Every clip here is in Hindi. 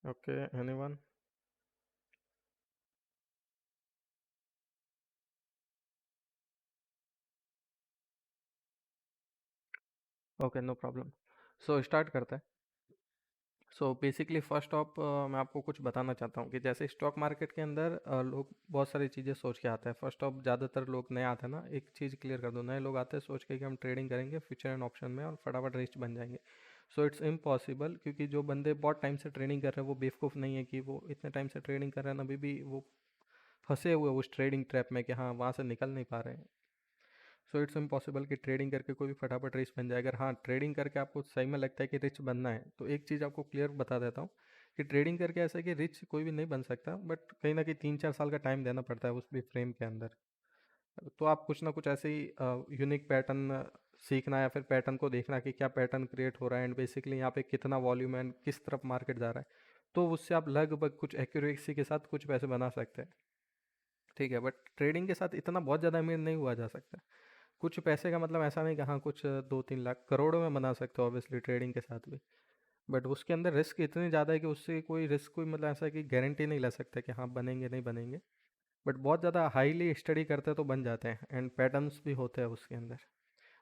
Okay, anyone? Okay, no problem. So start करते हैं। सो बेसिकली फर्स्ट ऑफ मैं आपको कुछ बताना चाहता हूँ कि जैसे स्टॉक मार्केट के अंदर लोग बहुत सारी चीज़ें सोच के आते हैं। फर्स्ट ऑफ ज़्यादातर लोग नए आते हैं ना, एक चीज़ क्लियर कर दो, नए लोग आते हैं सोच के कि हम ट्रेडिंग करेंगे फ्यूचर एंड ऑप्शन में और फटाफट रिच बन जाएंगे। सो इट्स इम्पॉसिबल, क्योंकि जो बंदे बहुत टाइम से ट्रेडिंग कर रहे हैं वो बेवकूफ़ नहीं है कि वो इतने टाइम से ट्रेडिंग कर रहे हैं, अभी भी वो फंसे हुए उस ट्रेडिंग ट्रैप में कि हाँ वहाँ से निकल नहीं पा रहे हैं। सो इट्स इम्पॉसिबल कि ट्रेडिंग करके कोई भी फटाफट रिच बन जाए। अगर हाँ ट्रेडिंग करके आपको सही में लगता है कि रिच बनना है, तो एक चीज़ आपको क्लियर बता देता हूँ कि ट्रेडिंग करके ऐसा है कि रिच कोई भी नहीं बन सकता, बट कहीं ना कहीं 3-4 साल का टाइम देना पड़ता है उस भी फ्रेम के अंदर। तो आप कुछ ना कुछ ऐसे ही यूनिक पैटर्न सीखना या फिर पैटर्न को देखना कि क्या पैटर्न क्रिएट हो रहा है एंड बेसिकली यहाँ पे कितना वॉल्यूम है and किस तरफ मार्केट जा रहा है, तो उससे आप लगभग कुछ एक्यूरेसी के साथ कुछ पैसे बना सकते हैं। ठीक है, बट ट्रेडिंग के साथ इतना बहुत ज़्यादा अमीर नहीं हुआ जा सकता। कुछ पैसे का मतलब ऐसा नहीं कि हाँ कुछ 2-3 लाख करोड़ों में बना सकते हो ऑब्वियसली ट्रेडिंग के साथ भी। बट उसके अंदर रिस्क इतनी ज़्यादा है कि उससे कोई रिस्क कोई मतलब ऐसा है कि गारंटी नहीं ले सकते कि हाँ बनेंगे नहीं बनेंगे। बट बहुत ज़्यादा हाईली स्टडी करते हैं तो बन जाते हैं एंड पैटर्न्स भी होते हैं उसके अंदर।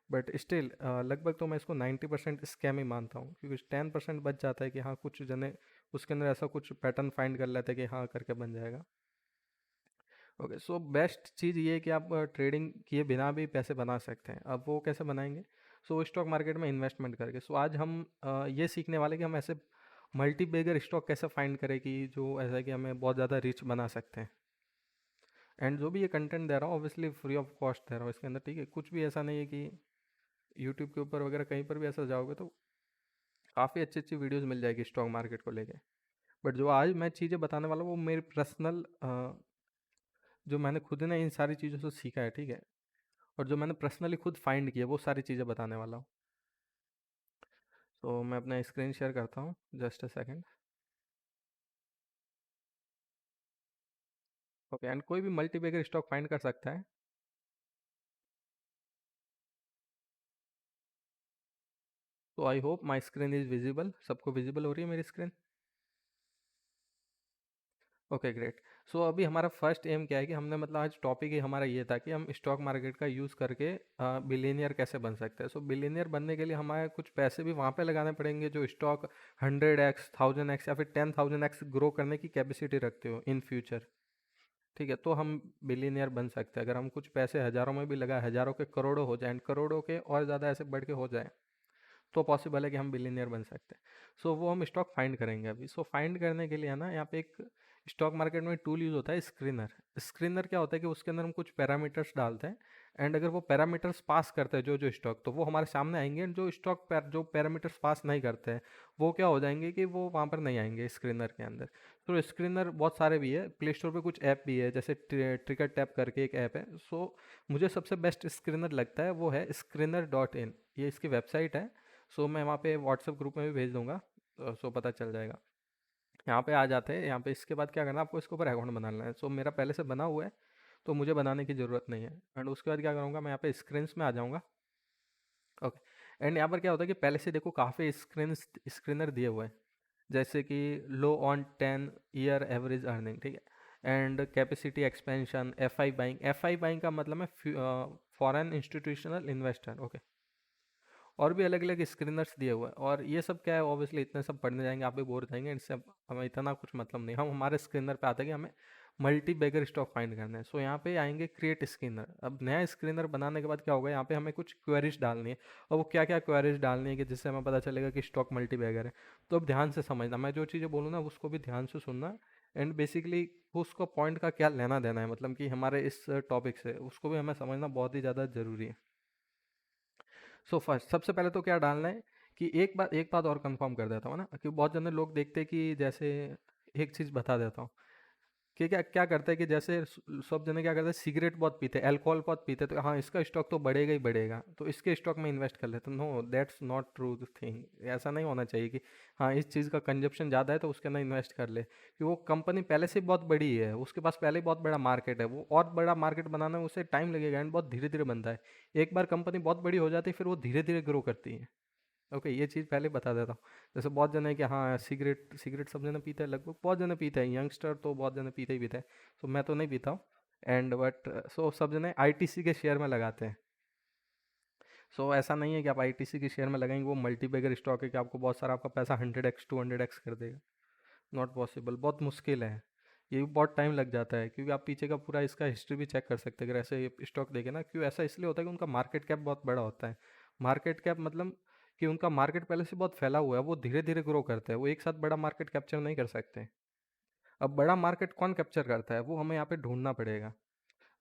बट स्टिल लगभग तो मैं इसको 90% स्कैम ही मानता हूँ, क्योंकि 10% बच जाता है कि हाँ कुछ जने उसके अंदर ऐसा कुछ पैटर्न फाइंड कर लेते हैं कि हाँ करके बन जाएगा। ओके, सो बेस्ट चीज़ ये है कि आप ट्रेडिंग किए बिना भी पैसे बना सकते हैं। अब वो कैसे बनाएंगे? सो स्टॉक मार्केट में इन्वेस्टमेंट करके। सो आज हम ये सीखने वाले कि हम ऐसे मल्टी बेगर स्टॉक कैसे फाइंड करें कि जो ऐसा है कि हमें बहुत ज़्यादा रिच बना सकते हैं। एंड जो भी ये कंटेंट दे रहा हूँ ऑब्वियसली फ्री ऑफ कॉस्ट दे रहा हूँ इसके अंदर, ठीक है? कुछ भी ऐसा नहीं है कि यूट्यूब के ऊपर वगैरह कहीं पर भी ऐसा जाओगे तो काफ़ी अच्छी अच्छी वीडियोज़ मिल जाएगी स्टॉक मार्केट को लेके। बट जो आज मैं चीज़ें बताने वाला हूँ वो मेरी पर्सनल जो मैंने खुद ने इन सारी चीज़ों से सीखा है, ठीक है? और जो मैंने पर्सनली खुद फाइंड किया वो सारी चीज़ें बताने वाला हूँ। तो मैं अपना स्क्रीन शेयर करता हूँ, just a second. Okay, and कोई भी मल्टीबैगर स्टॉक फाइंड कर सकता है। तो I hope my screen is visible, सबको विजिबल हो रही है मेरी स्क्रीन? Okay great. सो अभी हमारा फर्स्ट एम क्या है कि हमने मतलब आज टॉपिक ही हमारा ये था कि हम स्टॉक मार्केट का यूज़ करके बिलीनियर कैसे बन सकते हैं। सो बिलीनियर बनने के लिए हमारे कुछ पैसे भी वहाँ पे लगाने पड़ेंगे जो स्टॉक 100x 1000x या फिर 10,000x ग्रो करने की कैपेसिटी रखते हो इन फ्यूचर। ठीक है, तो हम बिलीनियर बन सकते हैं अगर हम कुछ पैसे हज़ारों में भी लगाए, हज़ारों के करोड़ों हो जाए, करोड़ों के और ज़्यादा ऐसे बढ़ के हो जाए, तो पॉसिबल है कि हम बिलीनियर बन सकते हैं। सो वो हम स्टॉक फाइंड करेंगे अभी। सो फाइंड करने के लिए है ना, यहाँ पे एक स्टॉक मार्केट में टूल यूज़ होता है स्क्रीनर। स्क्रीनर क्या होता है कि उसके अंदर हम कुछ पैरामीटर्स डालते हैं एंड अगर वो पैरामीटर्स पास करते हैं जो जो स्टॉक, तो वो हमारे सामने आएंगे। एंड जो स्टॉक जो पैरामीटर्स पास नहीं करते हैं वो क्या हो जाएंगे कि वो वहाँ पर नहीं आएंगे स्क्रीनर के अंदर। तो स्क्रीनर बहुत सारे भी है, प्ले स्टोर पे कुछ ऐप भी है, जैसे ट्रिकर टैप करके एक ऐप है। सो मुझे सबसे बेस्ट स्क्रीनर लगता है वो है screener.in, ये इसकी वेबसाइट है। सो मैं वहाँ पे व्हाट्सएप ग्रुप में भी भेज दूंगा, सो पता चल जाएगा। यहाँ पे आ जाते हैं, यहाँ पे इसके बाद क्या करना है, आपको इसके ऊपर अकाउंट बनाना है। सो मेरा पहले से बना हुआ है तो मुझे बनाने की ज़रूरत नहीं है। एंड उसके बाद क्या करूँगा, मैं यहाँ पे स्क्रीन्स में आ जाऊँगा। ओके, एंड यहाँ पर क्या होता है कि पहले से देखो काफ़ी स्क्रीनर दिए हुए हैं, जैसे कि लो ऑन 10 ईयर एवरेज अर्निंग, ठीक है? And capacity expansion, F I buying का मतलब है फॉरेन इंस्टीट्यूशनल इन्वेस्टर। ओके, और भी अलग अलग स्क्रीनर्स दिए हुए हैं। और ये सब क्या है, ऑब्वियसली इतने सब पढ़ने जाएंगे आप भी बोर हो जाएंगे इनसे, हमें इतना कुछ मतलब नहीं। हम हमारे स्क्रीनर पे आते हैं कि हमें मल्टी बैगर स्टॉक फाइंड करना है। सो यहाँ पे आएंगे क्रिएट स्क्रीनर। अब नया स्क्रीनर बनाने के बाद क्या होगा, यहाँ पे हमें कुछ क्वेरीज डालनी है। और वो क्या क्या क्वेरीज डालनी है कि जिससे हमें पता चलेगा कि स्टॉक मल्टी बैगर है। तो अब ध्यान से समझना, मैं जो चीज़ें बोलूँ ना उसको भी ध्यान से सुनना। एंड बेसिकली उसको पॉइंट का क्या लेना देना है, मतलब कि हमारे इस टॉपिक से उसको भी हमें समझना बहुत ही ज़्यादा ज़रूरी है। सो फर्स्ट सबसे पहले तो क्या डालना है कि एक बात और कंफर्म कर देता हूँ ना, कि बहुत जने लोग देखते हैं कि जैसे एक चीज़ बता देता हूँ कि क्या क्या करते हैं कि जैसे सब जने क्या करते हैं, सिगरेट बहुत पीते हैं, अल्कोहल बहुत पीते हैं, तो हाँ इसका स्टॉक तो बढ़ेगा ही बढ़ेगा तो इसके स्टॉक में इन्वेस्ट कर लेते हैं। No, that's not true thing. ऐसा नहीं होना चाहिए कि हाँ इस चीज़ का कंजप्शन ज़्यादा है तो उसके अंदर इन्वेस्ट कर ले, कि वो कंपनी पहले से बहुत बड़ी है, उसके पास पहले ही बहुत बड़ा मार्केट है, वो और बड़ा मार्केट बनाने में उसे टाइम लगेगा एंड बहुत धीरे धीरे बनता है। एक बार कंपनी बहुत बड़ी हो जाती है फिर वो धीरे धीरे ग्रो करती है। ओके, ये चीज़ पहले बता देता हूँ। जैसे बहुत जन है कि हाँ, सिगरेट सिगरेट सब जने पीते हैं, लगभग बहुत जने पीते हैं, यंगस्टर तो बहुत जने पीते ही पीते हैं। सो मैं तो नहीं पीता हूँ। एंड बट सो सब जने आईटीसी के शेयर में लगाते हैं। सो ऐसा नहीं है कि आप आईटीसी के शेयर में लगाएंगे वो मल्टीबैगर स्टॉक है कि आपको बहुत सारा आपका पैसा 100x 200x कर देगा। नॉट पॉसिबल, बहुत मुश्किल है। ये भी बहुत टाइम लग जाता है, क्योंकि आप पीछे का पूरा इसका हिस्ट्री भी चेक कर सकते हैं अगर ऐसे स्टॉक देखें ना। क्यों ऐसा इसलिए होता है कि उनका मार्केट कैप बहुत बड़ा होता है। मार्केट कैप मतलब कि उनका मार्केट पहले से बहुत फैला हुआ है, वो धीरे धीरे ग्रो करते हैं, वो एक साथ बड़ा मार्केट कैप्चर नहीं कर सकते। अब बड़ा मार्केट कौन कैप्चर करता है, वो हमें यहाँ पे ढूंढना पड़ेगा।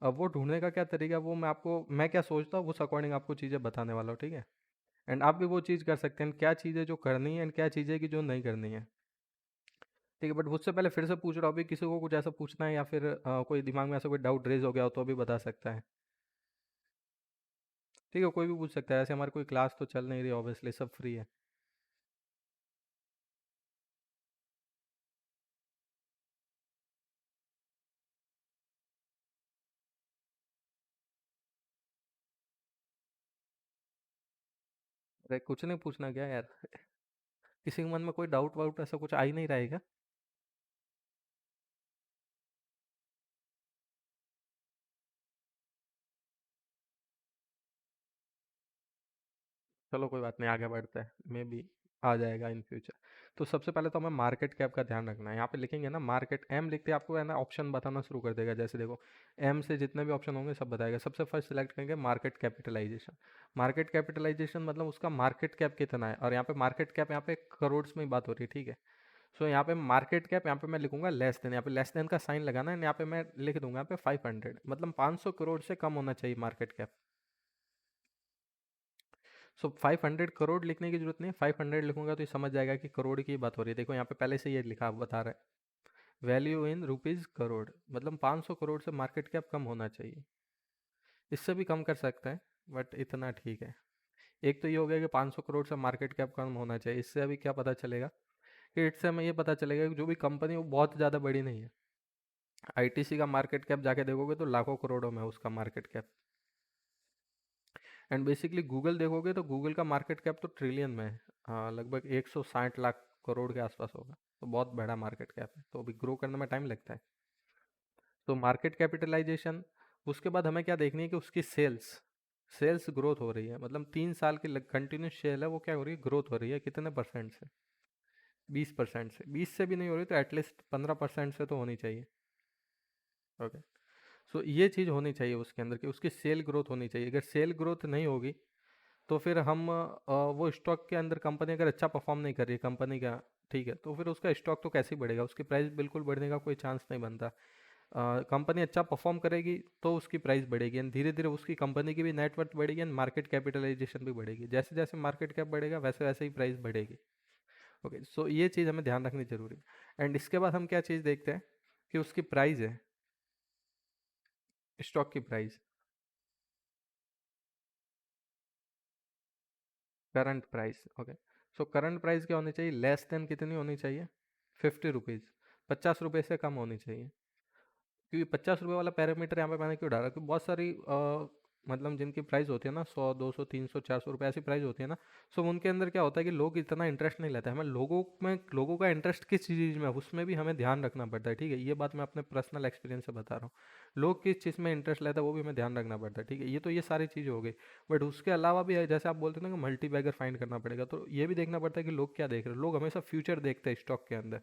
अब वो ढूंढने का क्या तरीका है, वो मैं क्या सोचता हूँ उस अकॉर्डिंग आपको चीज़ें बताने वाला हूँ, ठीक है। एंड आप भी वो चीज़ कर सकते हैं, क्या चीज़ें जो करनी है एंड क्या चीज़ें की जो नहीं करनी है। ठीक है, बट उससे पहले फिर से पूछ रहा हूँ, अभी किसी को कुछ ऐसा पूछना है या फिर कोई दिमाग में ऐसा कोई डाउट रेज हो गया हो तो अभी बता सकता है। ठीक है, कोई भी पूछ सकता है, ऐसे हमारी कोई क्लास तो चल नहीं रही, ऑब्वियसली सब फ्री है। अरे कुछ नहीं पूछना क्या यार, किसी के मन में कोई डाउट वाउट ऐसा कुछ आ ही नहीं रहेगा। चलो कोई बात नहीं, आगे बढ़ते हैं, मे बी आ जाएगा इन फ्यूचर। तो सबसे पहले तो हमें मार्केट कैप का ध्यान रखना है। यहाँ पे लिखेंगे ना मार्केट, एम लिखते ही आपको है ना ऑप्शन बताना शुरू कर देगा। जैसे देखो, एम से जितने भी ऑप्शन होंगे सब बताएगा। सबसे फर्स्ट सिलेक्ट करेंगे मार्केट कैपिटलाइजेशन। मार्केट कैपिटलाइजेशन मतलब उसका मार्केट कैप कितना है, और यहाँ पे मार्केट कैप यहाँ पे करोड़ में ही बात हो रही है, ठीक है। सो यहाँ पे मार्केट कैप, यहाँ पे मैं लिखूंगा लेस देन, यहाँ पे लेस देन का साइन लगाना है, यहाँ पे मैं लिख दूंगा यहाँ पे 500, मतलब 500 करोड़ से कम होना चाहिए मार्केट कैप। सो 500 करोड़ लिखने की जरूरत नहीं है, 500 लिखूंगा तो ये समझ जाएगा कि करोड़ की बात हो रही है। देखो यहाँ पे पहले से ये लिखा बता रहा है, वैल्यू इन रुपीज करोड़, मतलब 500 करोड़ से मार्केट कैप कम होना चाहिए। इससे भी कम कर सकते हैं, बट इतना ठीक है। एक तो ये हो गया कि 500 करोड़ से मार्केट कैप कम होना चाहिए। इससे अभी क्या पता चलेगा कि इससे हमें ये पता चलेगा कि जो भी कंपनी है वो बहुत ज़्यादा बड़ी नहीं है। आईटीसी का मार्केट कैप जाके देखोगे तो लाखों करोड़ों में है उसका market cap. And basically Google देखोगे तो गूगल का मार्केट कैप तो ट्रिलियन में है। लगभग 160 लाख करोड़ के आसपास होगा। तो बहुत बड़ा मार्केट कैप है, तो अभी ग्रो करने में टाइम लगता है। तो मार्केट कैपिटलाइजेशन, उसके बाद हमें क्या देखनी है कि उसकी सेल्स, सेल्स ग्रोथ हो रही है, मतलब 3 साल की कंटिन्यूस सेल है, वो क्या हो रही है, ग्रोथ हो रही है। कितने परसेंट से, 20% से, 20 से भी नहीं हो रही तो एटलीस्ट 15% से तो होनी चाहिए। ओके, सो ये चीज़ होनी चाहिए उसके अंदर कि उसकी सेल ग्रोथ होनी चाहिए। अगर सेल ग्रोथ नहीं होगी तो फिर हम वो स्टॉक के अंदर, कंपनी अगर अच्छा परफॉर्म नहीं कर रही है कंपनी का, ठीक है, तो फिर उसका स्टॉक तो कैसे ही बढ़ेगा, उसकी प्राइस बिल्कुल बढ़ने का कोई चांस नहीं बनता। कंपनी अच्छा परफॉर्म करेगी तो उसकी प्राइस बढ़ेगी, एंड धीरे धीरे उसकी कंपनी की भी नेटवर्थ बढ़ेगी एंड मार्केट कैपिटलाइजेशन भी बढ़ेगी। जैसे जैसे मार्केट कैप बढ़ेगा वैसे वैसे ही प्राइस बढ़ेगी। ओके, सो ये चीज़ हमें ध्यान रखनी जरूरी है। एंड इसके बाद हम क्या चीज़ देखते हैं कि उसकी प्राइस है, स्टॉक की price, current price. Okay, so current price क्या होनी चाहिए, लेस देन कितनी होनी चाहिए, 50 रुपीज़, 50 रुपये से कम होनी चाहिए। क्योंकि 50 रुपये वाला पैरामीटर यहाँ पे मैंने क्यों डाला, क्योंकि बहुत सारी मतलब जिनकी प्राइस होती है ना 100 200 300 400 रुपये ऐसी प्राइस होती है ना। सो उनके अंदर क्या होता है कि लोग इतना इंटरेस्ट नहीं लेते हैं। हमें लोगों में, लोगों का इंटरेस्ट किस चीज़ में है उसमें भी हमें ध्यान रखना पड़ता है, ठीक है। ये बात मैं अपने पर्सनल एक्सपीरियंस से बता रहा हूँ। लोग किस चीज़ में इंटरेस्ट लेता है वो भी हमें ध्यान रखना पड़ता है, ठीक है। ये तो ये सारी चीज़ हो गई। बट उसके अलावा भी है, जैसे आप बोलते हैं ना कि मल्टी बैगर फाइंड करना पड़ेगा, तो ये भी देखना पड़ता है कि लोग क्या देख रहे हैं। लोग हमेशा फ्यूचर देखते हैं स्टॉक के अंदर।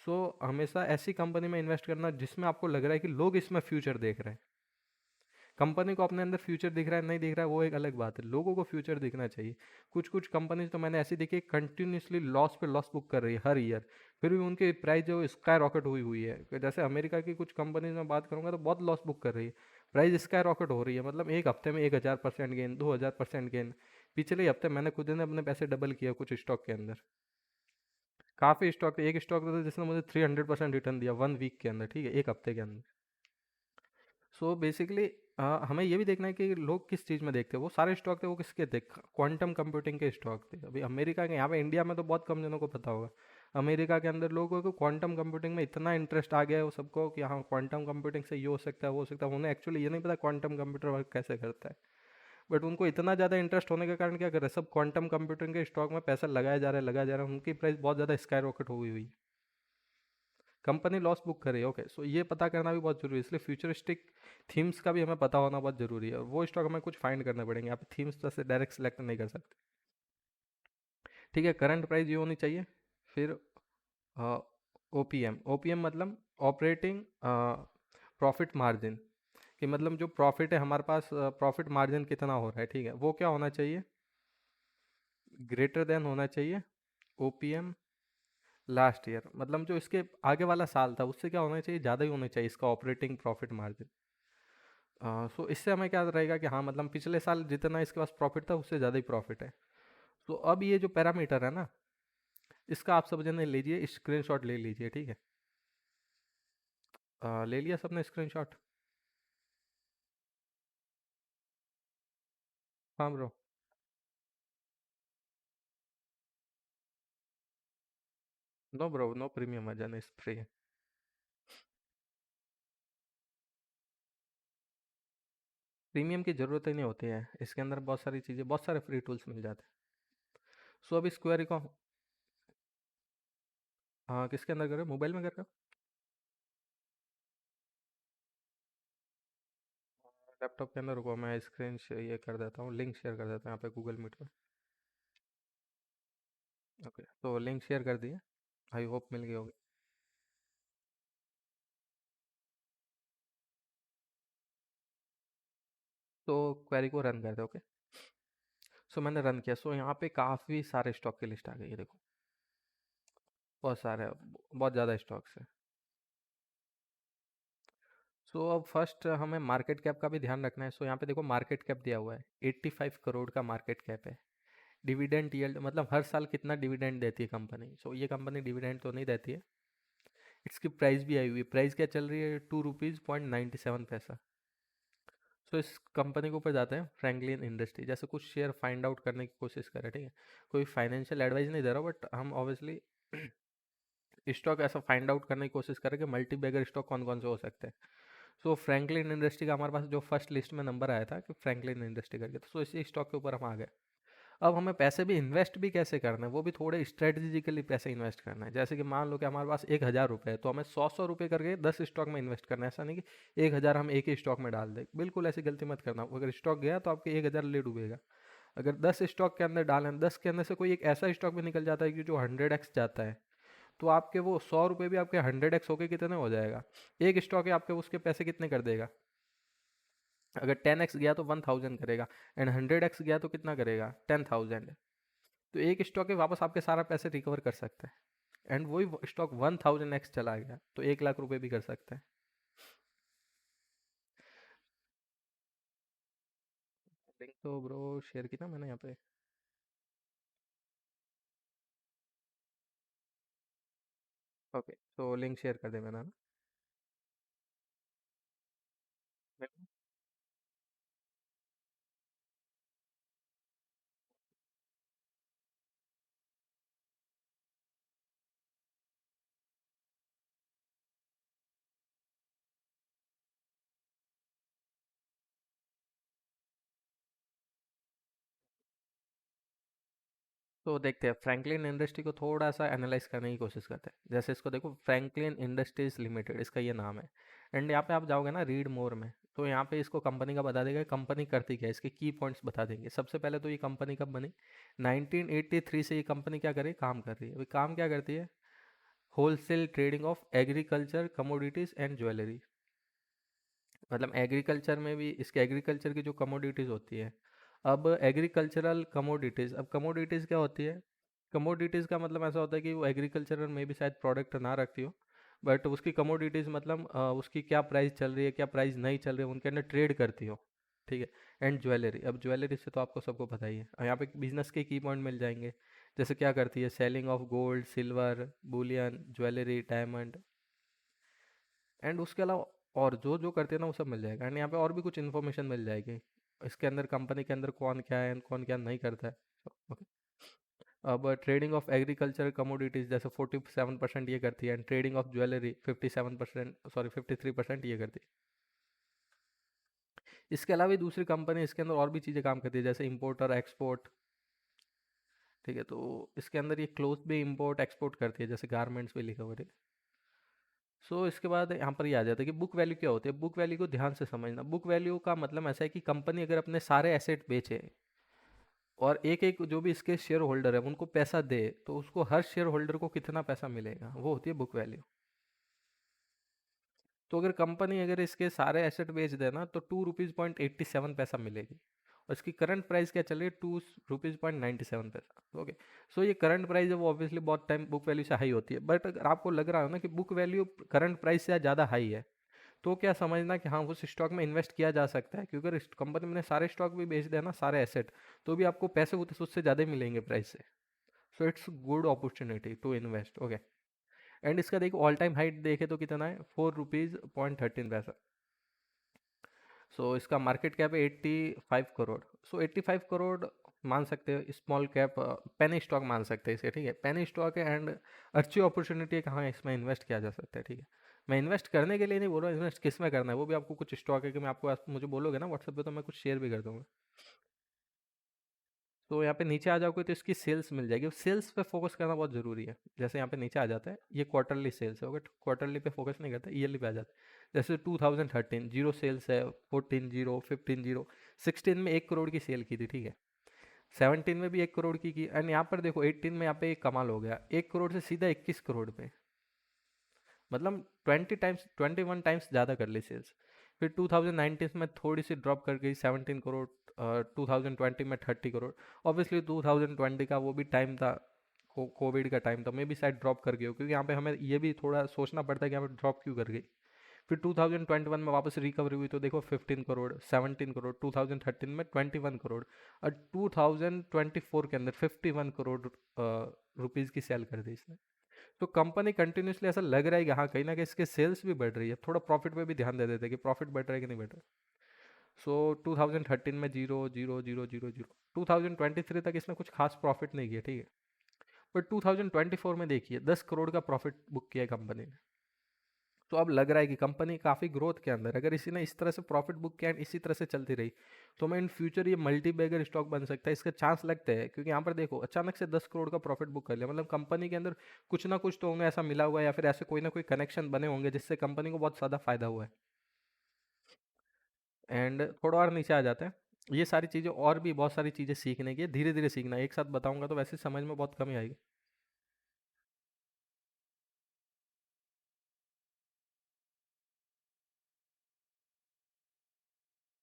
सो हमेशा ऐसी कंपनी में इन्वेस्ट करना जिसमें आपको लग रहा है कि लोग इसमें फ्यूचर देख रहे हैं। कंपनी को अपने अंदर फ्यूचर दिख रहा है नहीं दिख रहा है वो एक अलग बात है, लोगों को फ्यूचर दिखना चाहिए। कुछ कुछ कंपनीज तो मैंने ऐसी देखी कंटिन्यूसली लॉस पे लॉस बुक कर रही है हर ईयर, फिर भी उनकी प्राइस जो स्काई रॉकेट हुई हुई है। जैसे अमेरिका की कुछ कंपनीज में बात करूंगा तो बहुत लॉस बुक कर रही है, प्राइस स्काई रॉकेट हो रही है, मतलब एक हफ्ते में 1000% गेन, 2000% गेन। पिछले हफ्ते मैंने खुद ने अपने पैसे डबल किया कुछ स्टॉक के अंदर। काफ़ी स्टॉक, एक स्टॉक था जिसने मुझे 300% रिटर्न दिया 1 वीक के अंदर, ठीक है, एक हफ्ते के अंदर। सो बेसिकली हमें ये भी देखना है कि लोग किस चीज़ में देखते हैं। वो सारे स्टॉक थे वो किसके थे, क्वांटम कंप्यूटिंग के स्टॉक थे। अभी अमेरिका के, यहाँ पे इंडिया में तो बहुत कम जनों को पता होगा, अमेरिका के अंदर लोगों को क्वांटम कंप्यूटिंग में इतना इंटरेस्ट आ गया है वो सबको कि हाँ क्वांटम कंप्यूटिंग से ये हो सकता है वो हो सकता है। उन्हें एक्चुअली ये नहीं पता क्वांटम कंप्यूटर वर्क कैसे करता है। बट उनको इतना ज़्यादा इंटरेस्ट होने के कारण क्या कर रहे हैं, सब क्वांटम कंप्यूटिंग के स्टॉक में पैसा लगाया जा रहा है, लगाया जा रहा है, उनकी प्राइस बहुत ज़्यादा स्काई रॉकेट हो गई हुई है, कंपनी लॉस बुक करे। ओके, सो ये पता करना भी बहुत जरूरी है, इसलिए फ्यूचरिस्टिक थीम्स का भी हमें पता होना बहुत जरूरी है, और वो स्टॉक हमें कुछ फाइंड करने पड़ेंगे, आप थीम्स से डायरेक्ट सेलेक्ट नहीं कर सकते। ठीक है, करंट प्राइस ये होनी चाहिए। फिर ओपीएम, ओपीएम मतलब ऑपरेटिंग प्रॉफिट मार्जिन, कि मतलब जो प्रॉफिट है हमारे पास, प्रॉफिट मार्जिन कितना हो रहा है, ठीक है, वो क्या होना चाहिए, ग्रेटर देन होना चाहिए ओपीएम लास्ट ईयर, मतलब जो इसके आगे वाला साल था उससे क्या होना चाहिए, ज़्यादा ही होना चाहिए इसका ऑपरेटिंग प्रॉफिट मार्जिन। सो इससे हमें क्या रहेगा कि हाँ मतलब पिछले साल जितना इसके पास प्रॉफिट था उससे ज़्यादा ही प्रॉफिट है। तो अब ये जो पैरामीटर है ना, इसका आप सब जने लीजिए, स्क्रीनशॉट ले लीजिए, ठीक है। ले लिया सबने स्क्रीनशॉट? हाँ bro. No bro, no premium version is free. Premium की ज़रूरत ही नहीं होती है, इसके अंदर बहुत सारी चीज़ें, बहुत सारे फ्री टूल्स मिल जाते हैं। सो अभी स्क्वायरी को, हाँ किसके अंदर कर रहे हो, मोबाइल में कर रहे हो? लैपटॉप के अंदर रुको, मैं स्क्रीन ये कर देता हूँ, लिंक शेयर कर देता हूँ यहाँ पे गूगल मीट पे। ओके, तो लिंक शेयर कर दिए, आई होप मिल गई होगी। तो क्वेरी को रन कर दो। ओके, सो मैंने रन किया, सो यहाँ पे काफ़ी सारे स्टॉक की लिस्ट आ गई है, देखो बहुत सारे, बहुत ज़्यादा स्टॉक्स है। सो अब फर्स्ट हमें मार्केट कैप का भी ध्यान रखना है। सो यहाँ पे देखो मार्केट कैप दिया हुआ है, 85 करोड़ का मार्केट कैप है। डिविडेंड यील्ड मतलब हर साल कितना डिविडेंड देती है कंपनी, सो ये कंपनी डिविडेंड तो नहीं देती है। इसकी प्राइस भी आई हुई है, प्राइस क्या चल रही है, ₹2.97। सो इस कंपनी के ऊपर जाते हैं, फ्रैंकलिन इंडस्ट्री, जैसे कुछ शेयर फाइंड आउट करने की कोशिश करें, ठीक है। कोई फाइनेंशियल एडवाइस नहीं दे रहा, बट हम ऑब्वियसली स्टॉक ऐसा फाइंड आउट करने की कोशिश करें कि मल्टी बैगर स्टॉक कौन कौन से हो सकते हैं। सो फ्रैंकलिन इंडस्ट्री का हमारे पास जो फर्स्ट लिस्ट में नंबर आया था कि फ्रैंकलिन इंडस्ट्री करके, तो सो इसी स्टॉक के ऊपर हम आ गए। अब हमें पैसे भी इन्वेस्ट भी कैसे करना है, वो भी थोड़े स्ट्रेटेजिकली पैसे इन्वेस्ट करना है। जैसे कि मान लो कि हमारे पास 1,000 रुपये है, तो हमें 100 100 रुपये करके 10 स्टॉक में इन्वेस्ट करना है। ऐसा नहीं कि 1,000 हम एक ही स्टॉक में डाल दें, बिल्कुल ऐसी गलती मत करना। अगर स्टॉक गया तो आपके 1,000 ले डूबेगा। अगर 10 स्टॉक के अंदर डालें, 10 के अंदर से कोई एक ऐसा स्टॉक भी निकल जाता है कि जो 100x जाता है, तो आपके वो 100 रुपये भी आपके 100x होके कितने हो जाएगा। एक स्टॉक है आपके, उसके पैसे कितने कर देगा। अगर 10x गया तो 1,000 करेगा, एंड 100x गया तो कितना करेगा, 10,000। तो एक स्टॉक के वापस आपके सारा पैसे रिकवर कर सकते हैं, एंड वही स्टॉक 1,000x चला गया तो 1,00,000 रुपये भी कर सकते हैं। लिंक तो ब्रो शेयर की ना मैंने यहाँ पे। ओके, तो लिंक शेयर कर दे मैंने ना। तो देखते हैं, फ्रैंकलिन इंडस्ट्री को थोड़ा सा एनालाइज करने की कोशिश करते हैं। जैसे इसको देखो, फ्रैंकलिन इंडस्ट्रीज लिमिटेड इसका ये नाम है, एंड यहाँ पे आप जाओगे ना रीड मोर में, तो यहाँ पे इसको कंपनी का बता देगा, कंपनी करती क्या है, इसके की पॉइंट्स बता देंगे। सबसे पहले तो ये कंपनी कब बनी, 1983 से ये कंपनी क्या कर रही है, काम कर रही है। अभी काम क्या करती है, wholesale trading of agriculture commodities and jewellery. मतलब एग्रीकल्चर में भी, इसके एग्रीकल्चर की जो कमोडिटीज़ होती है। अब एग्रीकल्चरल कमोडिटीज़, अब कमोडिटीज़ क्या होती है, कमोडिटीज़ का मतलब ऐसा होता है कि वो एग्रीकल्चरल में भी शायद प्रोडक्ट ना रखती हो, बट उसकी कमोडिटीज़ मतलब उसकी क्या प्राइस चल रही है, क्या प्राइस नहीं चल रही है, उनके अंदर ट्रेड करती हो, ठीक है। एंड ज्वेलरी, अब ज्वेलरी से तो आपको सबको पता ही है, यहाँ पे बिजनेस के की पॉइंट मिल जाएंगे। जैसे क्या करती है, selling of gold, silver, Boolean, jewellery, diamond, and उसके अलावा और जो जो करते हैं ना वो सब मिल जाएगा। एंड यहाँ पे और भी कुछ इन्फॉर्मेशन मिल जाएगी, इसके अंदर कंपनी के अंदर कौन क्या है and कौन क्या नहीं करता है। ओके, अब ट्रेडिंग ऑफ एग्रीकल्चर कमोडिटीज जैसे 47% ये करती है, and trading of jewellery 57%, sorry 53% ये करती है। इसके अलावा भी दूसरी कंपनी इसके अंदर और भी चीज़ें काम करती है, जैसे इम्पोर्ट और एक्सपोर्ट। ठीक है, तो इसके अंदर ये क्लोथ भी इम्पोर्ट एक्सपोर्ट करती है, जैसे गारमेंट्स भी लिखा हुआ है। सो इसके बाद यहाँ पर ये आ जाता है कि बुक वैल्यू क्या होती है। बुक वैल्यू को ध्यान से समझना। बुक वैल्यू का मतलब ऐसा है कि कंपनी अगर अपने सारे एसेट बेचे और एक एक जो भी इसके शेयर होल्डर है उनको पैसा दे, तो उसको हर शेयर होल्डर को कितना पैसा मिलेगा, वो होती है बुक वैल्यू। तो अगर कंपनी अगर इसके सारे एसेट बेच दे ना, तो 2 रुपीज़ 87 पैसा मिलेगी। और इसकी करंट प्राइस क्या चल रही है, 2 रुपीज़ 97 पैसा। ओके, सो ये करंट प्राइस है वो ऑब्वियसली बहुत टाइम बुक वैल्यू से हाई होती है। बट अगर आपको लग रहा हो ना कि बुक वैल्यू करंट प्राइस से ज़्यादा हाई है, तो क्या समझना कि हाँ उस स्टॉक में इन्वेस्ट किया जा सकता है, क्योंकि अगर कंपनी में सारे स्टॉक भी बेच देना, सारे एसेट, तो भी आपको पैसे उससे ज़्यादा मिलेंगे प्राइस से। So it's good opportunity to invest. Okay, and इसका देखो ऑल टाइम हाइट देखे तो कितना है, 4 रुपीज़ 13 पैसा। सो इसका मार्केट कैप है 85 करोड़। सो 85 करोड़ मान सकते हैं स्मॉल कैप पेनी स्टॉक मान सकते हैं इसे। ठीक है, पेनी स्टॉक है एंड अच्छी अपॉर्चुनिटी है, कहाँ इसमें इन्वेस्ट किया जा सकता है। ठीक है, मैं इन्वेस्ट करने के लिए नहीं बोल रहा हूँ, इन्वेस्ट किस में करना है वो भी आपको कुछ स्टॉक है कि मैं आपको आप मुझे बोलोगे ना व्हाट्सएप पे, तो मैं कुछ शेयर भी कर दूंगा। तो यहाँ पे नीचे आ जाओगे तो इसकी सेल्स मिल जाएगी। सेल्स पे फोकस करना बहुत ज़रूरी है। जैसे यहाँ पे नीचे आ जाता है, ये क्वार्टरली सेल्स है। ओके, क्वार्टरली पे फोकस नहीं करता, ईयरली पे आ जाता है। जैसे 2013 जीरो सेल्स है, 14 जीरो, 15 जीरो, 16 में 1 करोड़ की सेल की थी। ठीक है, 17 में भी 1 करोड़ की एंड यहाँ पर देखो 18 में यहाँ पे एक कमाल हो गया, 1 करोड़ से सीधा 21 करोड़ पे, मतलब 21 टाइम्स ज़्यादा कर ली सेल्स। फिर 2019 में थोड़ी सी ड्रॉप कर गई, 17 करोड़। 2020 में 30 करोड़। ऑब्वियसली 2020 का वो भी टाइम था, कोविड का टाइम था, मे भी शायद ड्रॉप कर गई हो, क्योंकि यहाँ पे हमें ये भी थोड़ा सोचना पड़ता है कि यहाँ पे ड्रॉप क्यों कर गई। फिर 2021 में वापस रिकवरी हुई, तो देखो 15 करोड़, 17 करोड़, 2013 में 21 करोड़, और 2024 के अंदर 51 करोड़ रुपीज़ की सेल कर दी इसने। तो कंपनी कंटिन्यूसली ऐसा लग रहा है कि हाँ कहीं ना कहीं इसके सेल्स भी बढ़ रही है। थोड़ा प्रॉफिट पे भी ध्यान दे देते हैं कि प्रॉफिट बढ़ रहा है कि नहीं बढ़ रहा है। सो 2013 में zero zero zero zero zero, 2023 तक इसने कुछ खास प्रॉफिट नहीं किया। ठीक है, बट 2024 में देखिए 10 करोड़ का प्रॉफिट बुक किया कंपनी ने। तो अब लग रहा है कि कंपनी काफ़ी ग्रोथ के अंदर, अगर इसी ने इस तरह से प्रॉफिट बुक किया इसी तरह से चलती रही, तो मैं इन फ्यूचर ये मल्टी बैगर स्टॉक बन सकता है, इसका चांस लगता है। क्योंकि यहाँ पर देखो अचानक से 10 करोड़ का प्रॉफिट बुक कर लिया, मतलब कंपनी के अंदर कुछ ना कुछ तो उन्हें ऐसा मिला हुआ है, या फिर ऐसे कोई ना कोई कनेक्शन बने होंगे जिससे कंपनी को बहुत ज़्यादा फायदा हुआ है। एंड थोड़ा और नीचे आ जाते हैं। ये सारी चीज़ें और भी बहुत सारी चीज़ें सीखने की, धीरे धीरे सीखना, एक साथ बताऊंगा तो वैसे समझ में बहुत कमी आएगी।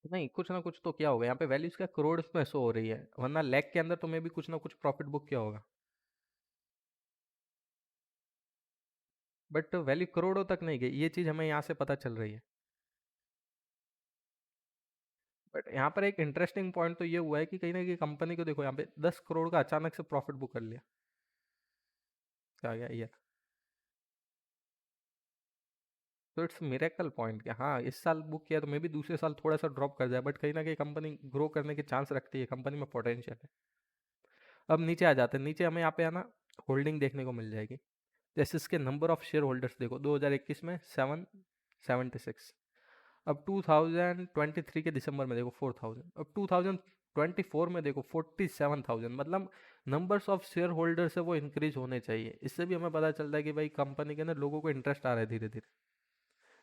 नहीं, कुछ ना कुछ तो क्या होगा, यहाँ पे वैल्यूज क्या करोड़ में शो हो रही है, वरना लैख के अंदर तो मे भी कुछ ना कुछ प्रॉफिट बुक किया होगा। बट वैल्यू करोड़ों तक नहीं गई, ये चीज़ हमें यहाँ से पता चल रही है। बट यहाँ पर एक इंटरेस्टिंग पॉइंट तो ये हुआ है कि कहीं ना कहीं कंपनी को देखो यहाँ पे 10 करोड़ का अचानक से प्रॉफिट बुक कर लिया। क्या गया ये, तो इट्स मिरेकल पॉइंट कि हाँ इस साल बुक किया तो मे भी दूसरे साल थोड़ा सा ड्रॉप कर जाए, बट कहीं ना कहीं कंपनी ग्रो करने के चांस रखती है, कंपनी में पोटेंशियल है। अब नीचे आ जाते हैं, नीचे हमें यहाँ पे आना होल्डिंग देखने को मिल जाएगी। जैसे इसके नंबर ऑफ शेयर होल्डर्स देखो, 2021 में 776। अब 2023 के दिसंबर में देखो 4000। अब 2024 में देखो 47,000। मतलब नंबर्स ऑफ शेयर होल्डर्स है वो इंक्रीज होने चाहिए। इससे भी हमें पता चलता है कि भाई कंपनी के अंदर लोगों को इंटरेस्ट आ रहा है धीरे धीरे,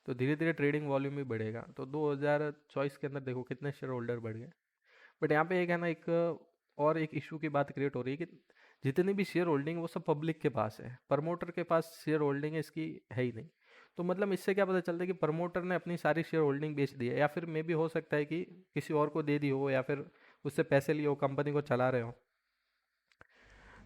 तो धीरे धीरे ट्रेडिंग वॉल्यूम भी बढ़ेगा। तो 2024 के अंदर देखो कितने शेयर होल्डर बढ़ गए। बट यहाँ पे एक है ना, एक और एक इशू की बात क्रिएट हो रही है कि जितनी भी शेयर होल्डिंग वो सब पब्लिक के पास है, प्रमोटर के पास शेयर होल्डिंग है इसकी है ही नहीं। तो मतलब इससे क्या पता चलता है कि प्रमोटर ने अपनी सारी शेयर होल्डिंग बेच दी है, या फिर मे भी हो सकता है कि किसी और को दे दी हो, या फिर उससे पैसे लिए हो, कंपनी को चला रहे हो।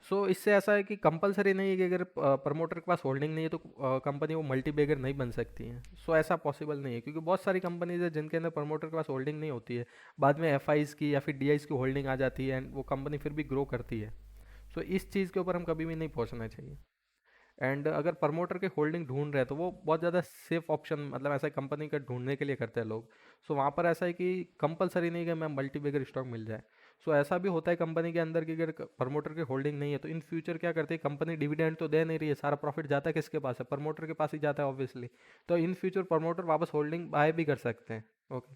सो इससे ऐसा है कि कंपलसरी नहीं है कि अगर प्रमोटर के पास होल्डिंग नहीं है तो कंपनी वो मल्टी बैगर नहीं बन सकती है। सो ऐसा पॉसिबल नहीं है, क्योंकि बहुत सारी कंपनीज है जिनके अंदर प्रमोटर के पास होल्डिंग नहीं होती है, बाद में एफ की या फिर डी की होल्डिंग आ जाती है एंड वो कंपनी फिर भी ग्रो करती है। सो इस चीज़ के ऊपर हम कभी भी नहीं पहुंचना चाहिए। एंड अगर प्रमोटर के होल्डिंग ढूंढ रहे हैं तो वो बहुत ज़्यादा सेफ ऑप्शन, मतलब ऐसा कंपनी का ढूंढने के लिए करते हैं लोग। सो वहाँ पर ऐसा है कि कंपलसरी नहीं कि मैं मल्टीबैगर स्टॉक मिल जाए। सो ऐसा भी होता है कंपनी के अंदर कि अगर प्रमोटर की होल्डिंग नहीं है तो इन फ्यूचर क्या करते हैं, कंपनी डिविडेंड तो दे नहीं रही है, सारा प्रॉफिट जाता है किसके पास है, प्रमोटर के पास ही जाता है ऑब्वियसली। तो इन फ्यूचर प्रमोटर वापस होल्डिंग बाय भी कर सकते हैं। ओके,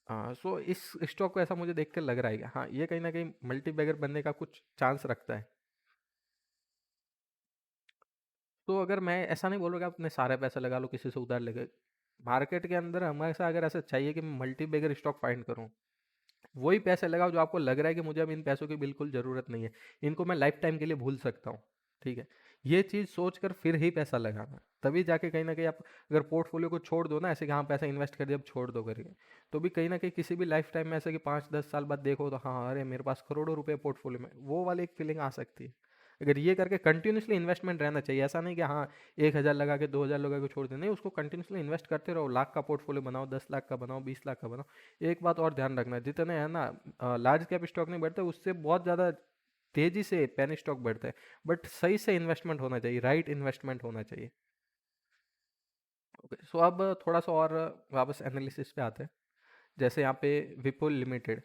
हाँ, सो इस स्टॉक को ऐसा मुझे देख के लग रहा है कि हाँ, ये कहीं ना कहीं मल्टी बैगर बनने का कुछ चांस रखता है। तो अगर मैं ऐसा नहीं बोल रहा कि आप अपने सारे पैसे लगा लो, किसी से उधार लेके, मार्केट के अंदर हमेशा अगर ऐसा चाहिए कि मैं मल्टी बैगर स्टॉक फाइंड करूँ, वही पैसे लगाओ जो आपको लग रहा है कि मुझे अब इन पैसों की बिल्कुल ज़रूरत नहीं है, इनको मैं लाइफ टाइम के लिए भूल सकता हूँ। ठीक है, ये चीज़ सोच कर फिर ही पैसा लगाना, तभी जाके कहीं ना कहीं आप अगर पोर्टफोलियो को छोड़ दो ना, ऐसे कि हाँ पैसा इन्वेस्ट कर दिया अब छोड़ दो करके, तो भी कहीं ना कहीं किसी भी लाइफ टाइम में ऐसे कि 5-10 साल बाद देखो तो हाँ अरे मेरे पास करोड़ों रुपए पोर्टफोलियो में, वो वाली एक फीलिंग आ सकती है। अगर ये करके कंटिन्यूसली इन्वेस्टमेंट रहना चाहिए, ऐसा नहीं कि हाँ 1,000 लगा के 2,000 लगा के छोड़ दे, नहीं, उसको कंटिन्यूसली इन्वेस्ट करते रहो, लाख का पोर्टफोलियो बनाओ, 10 लाख का बनाओ, 20 लाख का बनाओ। एक बात और ध्यान रखना, जितने है ना लार्ज कैप स्टॉक नहीं बढ़ते, उससे बहुत ज़्यादा तेजी से पेनी स्टॉक बढ़ते हैं, बट सही से इन्वेस्टमेंट होना चाहिए, राइट इन्वेस्टमेंट होना चाहिए। ओके, सो अब थोड़ा सा और वापस एनालिसिस पे आते हैं। जैसे यहाँ पे विपुल लिमिटेड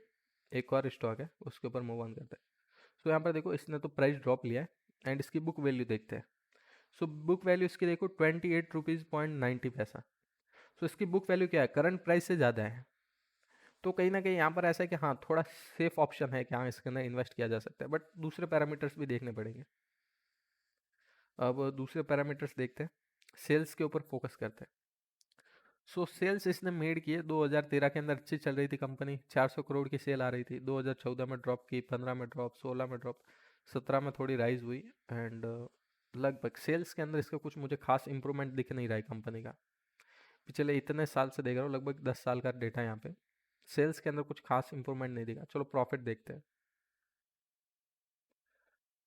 एक और स्टॉक है, उसके ऊपर मूव ऑन करते हैं। सो यहाँ पर देखो, इसने तो प्राइस ड्रॉप लिया है, एंड इसकी बुक वैल्यू देखते हैं। सो बुक वैल्यू इसकी देखो 28 रुपीज़ 90 पैसा। सो इसकी बुक वैल्यू क्या है, करंट प्राइस से ज़्यादा है। तो कहीं ना कहीं यहाँ पर ऐसा है कि हाँ थोड़ा सेफ ऑप्शन है कि हाँ इसके अंदर इन्वेस्ट किया जा सकता है, बट दूसरे पैरामीटर्स भी देखने पड़ेंगे। अब दूसरे पैरामीटर्स देखते हैं, सेल्स के ऊपर फोकस करते हैं। सो सेल्स इसने मेड की है 2013 के अंदर, अच्छी चल रही थी कंपनी, 400 करोड़ की सेल आ रही थी। 2014 में ड्रॉप की, 15 में ड्रॉप, 16 में ड्रॉप, 17 में थोड़ी राइज हुई, एंड लगभग सेल्स के अंदर इसका कुछ मुझे खास इंप्रूवमेंट दिख नहीं रहा है कंपनी का। पिछले इतने साल से देख रहा हूँ, लगभग 10 साल का डेटा यहाँ पे, सेल्स के अंदर कुछ खास इंप्रूवमेंट नहीं दिखा। चलो प्रॉफिट देखते हैं।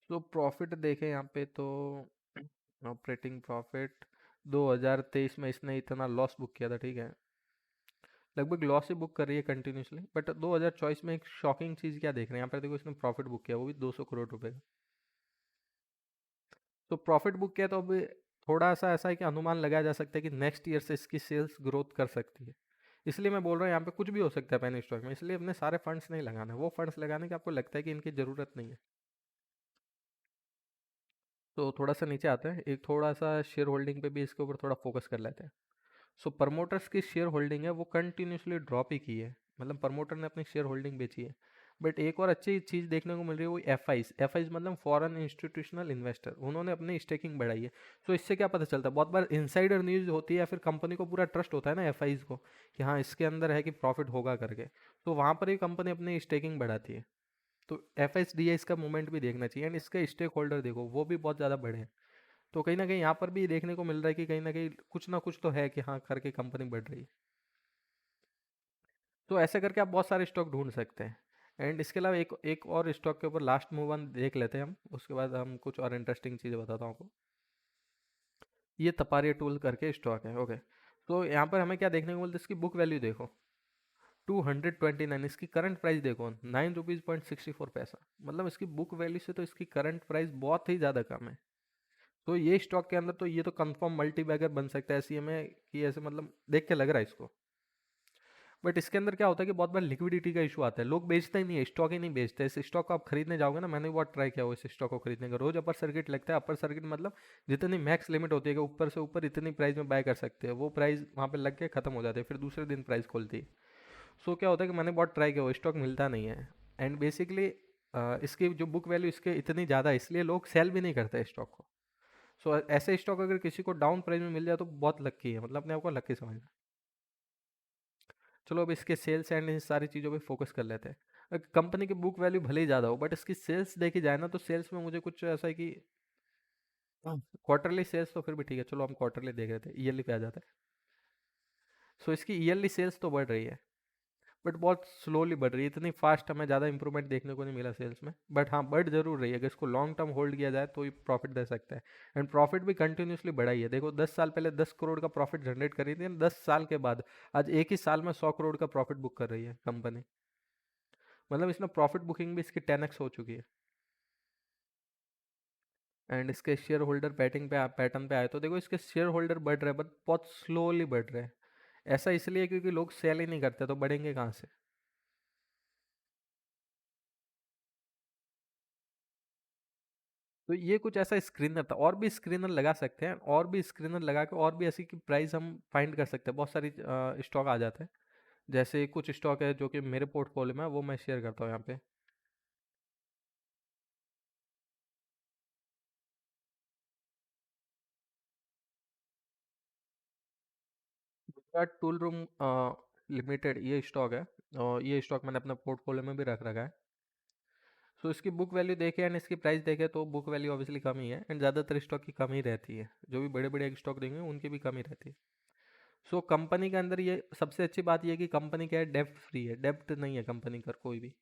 तो प्रॉफिट देखें यहाँ पे तो ऑपरेटिंग प्रॉफिट 2023 में इसने इतना लॉस बुक किया था, ठीक है, लगभग लॉस ही बुक कर रही है कंटिन्यूसली, बट 2024 में एक शॉकिंग चीज़ क्या देख रहे हैं यहाँ पर, देखो इसने प्रॉफिट बुक किया, वो भी 200 करोड़ रुपए का। तो प्रॉफिट बुक किया तो अब थोड़ा सा ऐसा है कि अनुमान लगाया जा सकता है कि नेक्स्ट ईयर से इसकी सेल्स ग्रोथ कर सकती है। इसलिए मैं बोल रहा हूँ यहाँ पे कुछ भी हो सकता है पेनी स्टॉक में, इसलिए अपने सारे फंड्स नहीं लगाना है, वो फंड्स लगाने की आपको लगता है कि इनकी ज़रूरत नहीं है। तो थोड़ा सा नीचे आते हैं, एक थोड़ा सा शेयर होल्डिंग पे भी इसके ऊपर थोड़ा फोकस कर लेते हैं। सो प्रमोटर्स की शेयर होल्डिंग है वो कंटिन्यूसली ड्रॉप ही की है, मतलब प्रमोटर ने अपनी शेयर होल्डिंग बेची है। बट एक और अच्छी चीज़ देखने को मिल रही है, वो एफ आईज मतलब फॉरेन इंस्टीट्यूशनल इन्वेस्टर, उन्होंने अपनी स्टेकिंग बढ़ाई है। सो इससे क्या पता चलता है, बहुत बार इनसाइडर न्यूज़ होती है या फिर कंपनी को पूरा ट्रस्ट होता है ना एफ आईज को, कि हाँ इसके अंदर है कि प्रॉफिट होगा करके, तो वहाँ पर ही कंपनी अपनी स्टेकिंग बढ़ाती है। तो एफ एस डी इसका मूवमेंट भी देखना चाहिए, एंड इसके स्टेक होल्डर देखो वो भी बहुत ज़्यादा बड़े हैं। तो कहीं ना कहीं यहाँ पर भी देखने को मिल रहा है कि कहीं ना कुछ तो है कि हाँ करके कंपनी बढ़ रही है। तो ऐसे करके आप बहुत सारे स्टॉक ढूंढ सकते हैं। एंड इसके अलावा एक एक और स्टॉक के ऊपर लास्ट मूव ऑन देख लेते हैं हम, उसके बाद हम कुछ और इंटरेस्टिंग चीज़ें बताता हूँ आपको। ये तपारिया टूल करके स्टॉक है, ओके। तो यहाँ पर हमें क्या देखने को मिलता है, इसकी बुक वैल्यू देखो 229, इसकी करंट प्राइस देखो 9 रुपीज़ 64 पैसा, मतलब इसकी बुक वैल्यू से तो इसकी करंट प्राइस बहुत ही ज़्यादा कम है। तो ये स्टॉक के अंदर तो ये तो कंफर्म मल्टी बैगर बन सकता है, ऐसी हमें कि ऐसे मतलब देख के लग रहा है इसको। बट इसके अंदर क्या होता है कि बहुत बार लिक्विडिटी का इशू आता है, लोग बेचते ही नहीं है, स्टॉक ही नहीं बेचते। इस स्टॉक को आप खरीदने जाओगे ना, मैंने भी बहुत ट्राई किया हुआ इस स्टॉक को खरीदने का, रोज अपर सर्किट लगता है। अपर सर्किट मतलब जितनी मैक्स लिमिट होती है कि ऊपर से ऊपर इतनी प्राइस में बाय कर सकते हैं, वो प्राइस वहाँ पे लग के खत्म हो जाती है, फिर दूसरे दिन प्राइस खोलती है। सो क्या होता है कि मैंने बहुत ट्राई किया, वो स्टॉक मिलता नहीं है। एंड बेसिकली इसकी जो बुक वैल्यू इसके इतनी ज़्यादा है, इसलिए लोग सेल भी नहीं करते स्टॉक को। सो ऐसे स्टॉक अगर किसी को डाउन प्राइस में मिल जाए तो बहुत लक्की है, मतलब अपने आप को लक्की समझना। चलो अब इसके सेल्स एंड इन सारी चीज़ों पे फोकस कर लेते हैं। कंपनी की बुक वैल्यू भले ही ज़्यादा हो, बट इसकी सेल्स देखी जाए ना, तो सेल्स में मुझे कुछ ऐसा है कि क्वार्टरली सेल्स तो फिर भी ठीक है, चलो हम क्वार्टरली देख रहे थे, ईयरली पे आ जाता है। सो इसकी ईयरली सेल्स तो बढ़ रही है, बट बहुत स्लोली बढ़ रही है, इतनी फास्ट हमें ज़्यादा इंप्रूवमेंट देखने को नहीं मिला सेल्स में। बट हाँ बढ़ जरूर रही है, अगर इसको लॉन्ग टर्म होल्ड किया जाए तो ये प्रॉफिट दे सकता है। एंड प्रॉफिट भी कंटिन्यूसली बढ़ाई है, देखो 10 साल पहले 10 करोड़ का प्रॉफिट जनरेट कर रही थी, 10 साल के बाद आज एक ही साल में 100 करोड़ का प्रॉफिट बुक कर रही है कंपनी। मतलब इसमें प्रॉफिट बुकिंग भी इसकी 10x हो चुकी है। एंड इसके शेयर होल्डर पैटर्न पे आए तो देखो, इसके शेयर होल्डर बढ़ रहे हैं, बट बहुत स्लोली बढ़ रहे हैं। ऐसा इसलिए क्योंकि लोग सेल ही नहीं करते, तो बढ़ेंगे कहाँ से। तो ये कुछ ऐसा स्क्रीनर था, और भी स्क्रीनर लगा सकते हैं, और भी स्क्रीनर लगा के और भी ऐसी की प्राइस हम फाइंड कर सकते हैं, बहुत सारी स्टॉक आ जाते हैं। जैसे कुछ स्टॉक है जो कि मेरे पोर्टफोलियो में है, वो मैं शेयर करता हूँ यहाँ पे। गुजरात टूल रूम लिमिटेड ये स्टॉक है, और ये स्टॉक मैंने अपने पोर्टफोलियो में भी रख रखा है। सो इसकी बुक वैल्यू देखे एंड इसकी प्राइस देखे तो बुक वैल्यू ऑब्वियसली कम ही है, एंड ज़्यादातर स्टॉक की कम ही रहती है, जो भी बड़े बड़े स्टॉक देंगे उनकी भी कम ही रहती है। सो कंपनी के अंदर ये सबसे अच्छी बात ये है कि कंपनी क्या है, डेब्ट फ्री है, डेब्ट नहीं है कंपनी का कोई भी।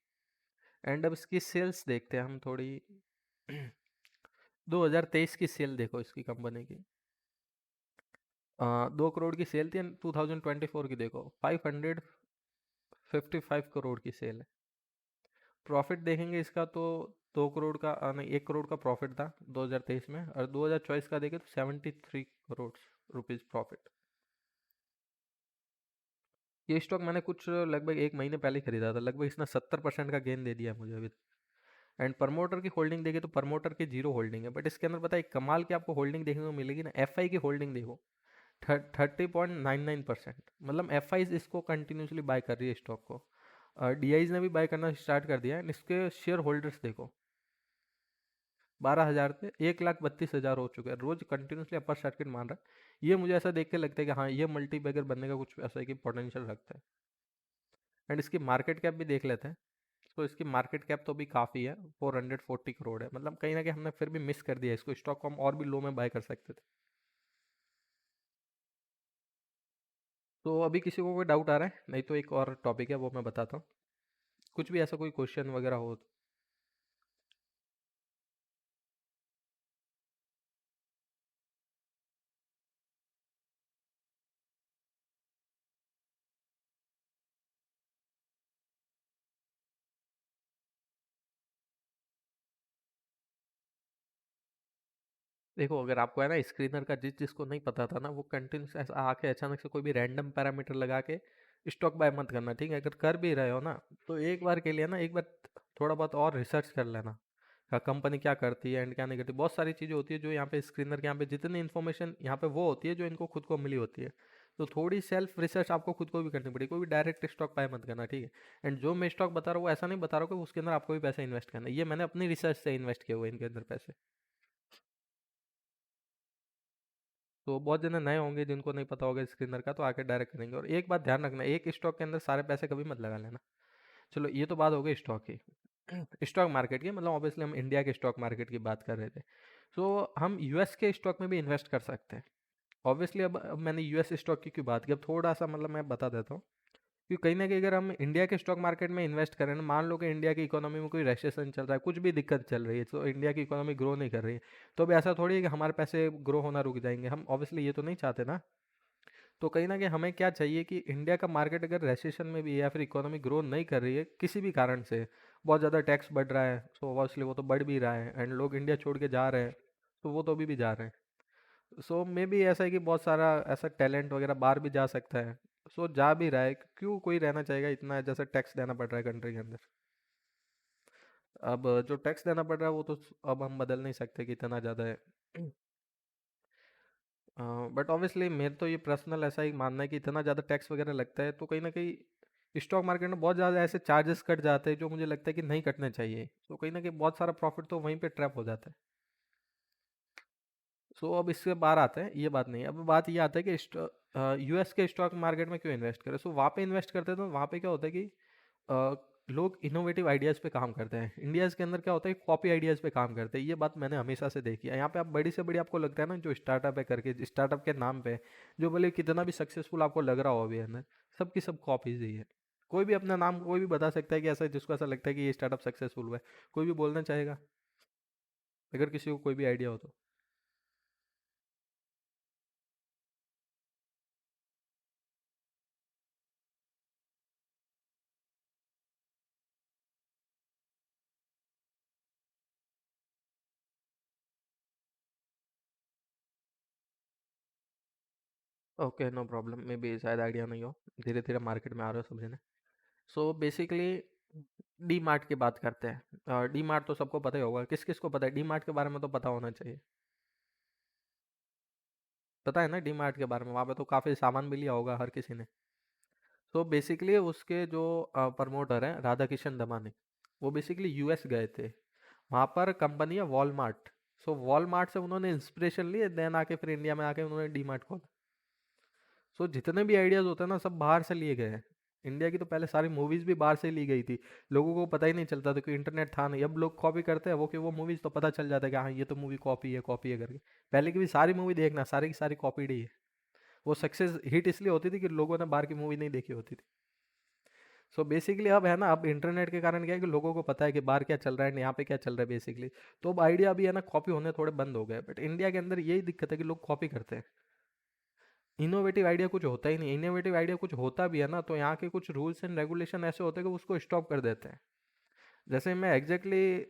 एंड अब इसकी सेल्स देखते हैं हम थोड़ी। 2023 की सेल देखो इसकी कंपनी की, 2 करोड़ की सेल थी, 2024 की देखो 555 करोड़ की सेल है। प्रॉफिट देखेंगे इसका तो 2 करोड़ का नहीं, 1 करोड़ का प्रॉफिट था 2023 में, और 2024 का देखें तो 73 करोड़ रुपीज़ प्रॉफिट। ये स्टॉक मैंने कुछ लगभग 1 महीने पहले ही खरीदा था, लगभग इसने 70% का गेन दे दिया मुझे अभी। एंड प्रमोटर की होल्डिंग देखे तो प्रमोटर की जीरो होल्डिंग है, बट इसके अंदर पता है एक कमाल की आपको होल्डिंग देखने को मिलेगी ना, एफ आई की होल्डिंग देखो 30.99%। मतलब एफ आई इसको कंटिन्यूसली बाय कर रही है स्टॉक को, डी आईज ने भी बाय करना स्टार्ट कर दिया है। इसके शेयर होल्डर्स देखो 12,000 थे, 1,32,000 हो चुके हैं, रोज कंटिन्यूसली अपर सर्किट मान रहा है। ये मुझे ऐसा देख के लगता है कि हाँ ये मल्टी बैगर बनने का कुछ ऐसा है कि पोटेंशियल रखता है। एंड इसकी मार्केट कैप भी देख लेते हैं। तो इसकी मार्केट कैप तो भी काफ़ी है, 440 करोड़ है। मतलब कहीं ना कहीं हमने फिर भी मिस कर दिया इसको, स्टॉक को हम और भी लो में बाय कर सकते थे। तो अभी किसी को कोई डाउट आ रहा है? नहीं तो एक और टॉपिक है वो मैं बताता हूँ, कुछ भी ऐसा कोई क्वेश्चन वगैरह हो तो। देखो अगर आपको है ना स्क्रीनर का जिसको नहीं पता था ना, वो कंटिन्यूस ऐसा आके अचानक से कोई भी रैंडम पैरामीटर लगा के स्टॉक बाय मत करना, ठीक है? अगर कर भी रहे हो ना, तो एक बार के लिए ना एक बार थोड़ा बहुत और रिसर्च कर लेना, कंपनी क्या करती है एंड क्या नहीं करती। बहुत सारी चीज़ें होती है जो यहाँ पे स्क्रीनर के यहाँ पे जितनी इन्फॉर्मेशन यहाँ पे वो होती है जो इनको खुद को मिली होती है। तो थोड़ी सेल्फ रिसर्च आपको खुद को भी करनी पड़ेगी, कोई भी डायरेक्ट स्टॉक बाय मत करना, ठीक है? एंड जो मैं स्टॉक बता रहा हूँ वो ऐसा नहीं बता रहा हूँ कि उसके अंदर आपको भी पैसा इन्वेस्ट करना है, ये मैंने अपनी रिसर्च से इन्वेस्ट किए हुए हैं इनके अंदर पैसे। तो बहुत जने नए होंगे जिनको नहीं पता होगा स्क्रीनर का, तो आके डायरेक्ट करेंगे। और एक बात ध्यान रखना, एक स्टॉक के अंदर सारे पैसे कभी मत लगा लेना। चलो ये तो बात हो गई स्टॉक की, स्टॉक मार्केट की, मतलब ऑब्वियसली हम इंडिया के स्टॉक मार्केट की बात कर रहे थे। सो हम यूएस के स्टॉक में भी इन्वेस्ट कर सकते हैं। ऑब्वियसली अब मैंने यूएस स्टॉक की क्यों बात की, अब थोड़ा सा मतलब मैं बता देता हूँ। क्योंकि कहीं ना कहीं अगर हम इंडिया के स्टॉक मार्केट में इन्वेस्ट करें ना, मान लो कि इंडिया की इकोनॉमी में कोई रेसेशन चल रहा है, कुछ भी दिक्कत चल रही है, तो इंडिया की इकोनॉमी ग्रो नहीं कर रही है, तो अब ऐसा थोड़ी है कि हमारे पैसे ग्रो होना रुक जाएंगे, हम ऑब्वियसली ये तो नहीं चाहते ना। तो कहीं ना कहीं हमें क्या चाहिए कि इंडिया का मार्केट अगर रेसेशन में भी है या फिर इकोनॉमी ग्रो नहीं कर रही है किसी भी कारण से, बहुत ज़्यादा टैक्स बढ़ रहा है, सो ऑब्वियसली वो तो बढ़ भी रहा है, एंड लोग इंडिया छोड़ के जा रहे हैं, तो वो तो अभी भी जा रहे हैं। सो मे भी ऐसा है कि बहुत सारा ऐसा टैलेंट वगैरह बाहर भी जा सकता है। सो जा भी रहा है, क्यों कोई रहना चाहेगा इतना जैसे टैक्स देना पड़ रहा है कंट्री के अंदर। अब जो टैक्स देना पड़ रहा है वो तो अब हम बदल नहीं सकते कि इतना ज़्यादा है। बट ऑब्वियसली मेरे तो ये पर्सनल ऐसा ही मानना है कि इतना ज़्यादा टैक्स वगैरह लगता है तो कहीं ना कहीं स्टॉक मार्केट में बहुत ज़्यादा ऐसे चार्जेस कट जाते हैं जो मुझे लगता है कि नहीं कटने चाहिए, तो कहीं ना कहीं बहुत सारा प्रॉफिट तो वहीं पे ट्रैप हो जाता है। सो अब इससे बाहर आते हैं, ये बात नहीं है। अब बात ये आता है कि यूएस के स्टॉक मार्केट में क्यों इन्वेस्ट करें। सो वहाँ पे इन्वेस्ट करते हैं तो वहाँ पे क्या होता है कि अ, लोग इनोवेटिव आइडियाज़ पे काम करते हैं। इंडियाज़ के अंदर क्या होता है, कॉपी आइडियाज़ पे काम करते हैं। ये बात मैंने हमेशा से देखी है। यहाँ पे आप बड़ी से बड़ी आपको लगता है ना जो स्टार्टअप है करके, स्टार्टअप के नाम पे जो भले कितना भी सक्सेसफुल आपको लग रहा हो अभी अंदर, सब की सब कॉपीज ही है। कोई भी अपना नाम कोई भी बता सकता है कि ऐसा जिसको ऐसा लगता है कि ये स्टार्टअप सक्सेसफुल हुआ है, कोई भी बोलना चाहेगा अगर किसी को कोई भी आइडिया हो तो। Okay no problem, maybe शायद आइडिया नहीं हो, धीरे धीरे मार्केट में आ रहे हो समझने। सो बेसिकली डी मार्ट की बात करते हैं। डी मार्ट तो सबको पता ही होगा, किस किस को पता है डी मार्ट के बारे में, तो पता होना चाहिए। पता है ना डी मार्ट के बारे में, वहाँ पे तो काफ़ी सामान भी लिया होगा हर किसी ने। सो बेसिकली उसके जो प्रमोटर हैं राधा किशन दमानी, वो बेसिकली यूएस गए थे। वहाँ पर कंपनी है वॉलमार्ट। सो वॉलमार्ट से उन्होंने इंस्पिरेशन ली, देन आके फिर इंडिया में आके उन्होंने डीमार्ट खोला। सो जितने भी आइडियाज होते हैं ना, सब बाहर से लिए गए हैं। इंडिया की तो पहले सारी मूवीज भी बाहर से ली गई थी। लोगों को पता ही नहीं चलता था कि इंटरनेट था नहीं। अब लोग कॉपी करते हैं वो मूवीज, तो पता चल जाता है कि हाँ ये तो मूवी कॉपी है करके। पहले की भी सारी मूवी देखना, सारी की सारी कॉपीड ही है। वो सक्सेस हिट इसलिए होती थी कि लोगों ने बाहर की मूवी नहीं देखी होती थी। सो बेसिकली अब है ना, अब इंटरनेट के कारण क्या है कि लोगों को पता है कि बाहर क्या चल रहा है, यहाँ पे क्या चल रहा है बेसिकली। तो अब आइडिया भी है ना, कॉपी होने थोड़े बंद हो गए। बट इंडिया के अंदर यही दिक्कत है कि लोग कॉपी करते हैं। इनोवेटिव आइडिया कुछ होता ही नहीं। इनोवेटिव आइडिया कुछ होता भी है ना, तो यहाँ के कुछ रूल्स एंड रेगुलेशन ऐसे होते हैं कि उसको स्टॉप कर देते हैं। जैसे मैं एग्जैक्टली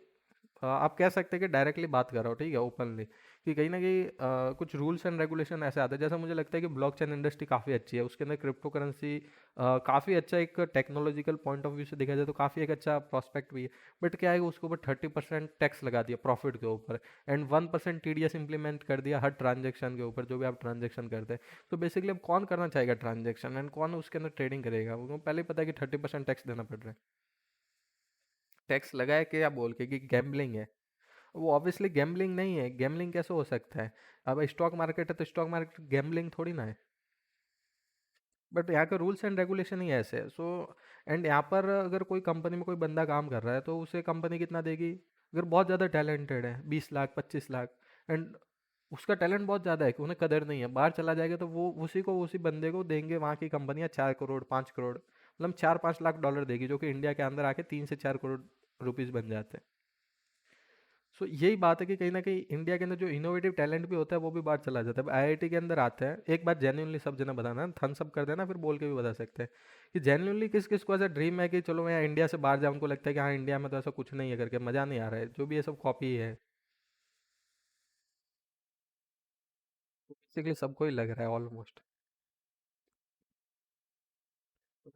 आप कह सकते हैं कि डायरेक्टली बात कर रहा हूँ, ठीक है, ओपनली, कि कहीं ना कहीं कुछ रूल्स एंड रेगुलेशन ऐसे आते हैं। जैसे मुझे लगता है कि ब्लॉकचेन इंडस्ट्री काफ़ी अच्छी है, उसके अंदर क्रिप्टो करेंसी काफ़ी अच्छा, एक टेक्नोलॉजिकल पॉइंट ऑफ व्यू से देखा जाए तो काफ़ी एक अच्छा प्रॉस्पेक्ट भी है। बट क्या है कि उसके ऊपर 30% टैक्स लगा दिया प्रॉफिट के ऊपर, एंड 1% टीडीएस इंप्लीमेंट कर दिया हर ट्रांजेक्शन के ऊपर, जो भी आप ट्रांजेक्शन करते हैं। तो बेसिकली अब कौन करना चाहेगा ट्रांजेक्शन, एंड कौन उसके अंदर ट्रेडिंग करेगा? उनको पहले ही पता है कि 30% टैक्स देना पड़ रहा है। टैक्स लगाए क्या बोल के कि गैम्बलिंग है। वो ऑब्वियसली गैम्बलिंग नहीं है। गैम्बलिंग कैसे हो सकता है? अब स्टॉक मार्केट है तो स्टॉक मार्केट गैम्बलिंग थोड़ी ना है। बट यहाँ के रूल्स एंड रेगुलेशन ही ऐसे है। सो एंड यहाँ पर अगर कोई कंपनी में कोई बंदा काम कर रहा है तो उसे कंपनी कितना देगी? अगर बहुत ज़्यादा टैलेंटेड है, 20 लाख 25 लाख, एंड उसका टैलेंट बहुत ज़्यादा है कि उन्हें कदर नहीं है, बाहर चला जाएगा तो वो उसी बंदे को देंगे वहाँ की कंपनियाँ 4 करोड़ 5 करोड़, मतलब 4-5 लाख डॉलर देगी, जो कि इंडिया के अंदर आके 3 से 4 करोड़ रुपीज़ बन जाते हैं। सो यही बात है कि कहीं ना कहीं इंडिया के अंदर जो इनोवेटिव टैलेंट भी होता है वो भी बाहर चला जाता है। अब आईआईटी के अंदर आते हैं, एक बात जेन्युइनली सब जना बताना, थम्स अप कर देना, फिर बोल के भी बता सकते हैं कि जेन्युइनली किस किस को ऐसा ड्रीम है कि चलो मैं इंडिया से बाहर जाऊँ, उनको लगता है कि हाँ इंडिया में तो ऐसा कुछ नहीं है करके, मज़ा नहीं आ रहा है, जो भी ये सब कॉपी है। बेसिकली सबको ही लग रहा है ऑलमोस्ट।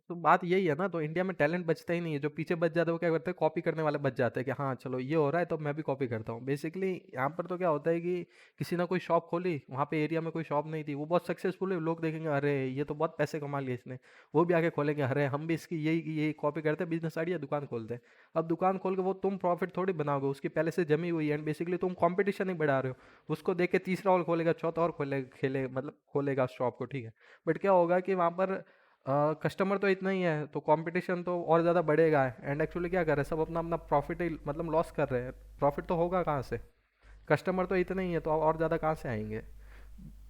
तो बात यही है ना, तो इंडिया में टैलेंट बचता ही नहीं है। जो पीछे बच जाता है वो क्या करते हैं, कॉपी करने वाले बच जाते हैं कि हाँ चलो ये हो रहा है तो मैं भी कॉपी करता हूँ। बेसिकली यहाँ पर तो क्या होता है कि किसी ने कोई शॉप खोली, वहाँ पे एरिया में कोई शॉप नहीं थी, वो बहुत सक्सेसफुल है, लोग देखेंगे अरे ये तो बहुत पैसे कमा लिए इसने, वो भी आके खोलेंगे, अरे हम भी इसकी यही यही कॉपी करते हैं, बिजनेस आइडिया, दुकान खोलते हैं। अब दुकान खोल के वो तुम प्रॉफिट थोड़ी बनाओगे, उसकी पहले से जमी हुई है, एंड बेसिकली तुम कंपटीशन ही बढ़ा रहे हो। उसको देख के तीसरा और खोलेगा, चौथा और खोलेगा, खेले मतलब खोलेगा शॉप को, ठीक है। बट क्या होगा कि वहाँ पर कस्टमर तो इतना ही है, तो कंपटीशन तो और ज़्यादा बढ़ेगा। एंड एक्चुअली क्या कर रहे हैं सब, अपना अपना प्रॉफिट ही मतलब लॉस कर रहे हैं। प्रॉफिट तो होगा कहाँ से? कस्टमर तो इतने ही है, तो और ज़्यादा कहाँ से आएंगे?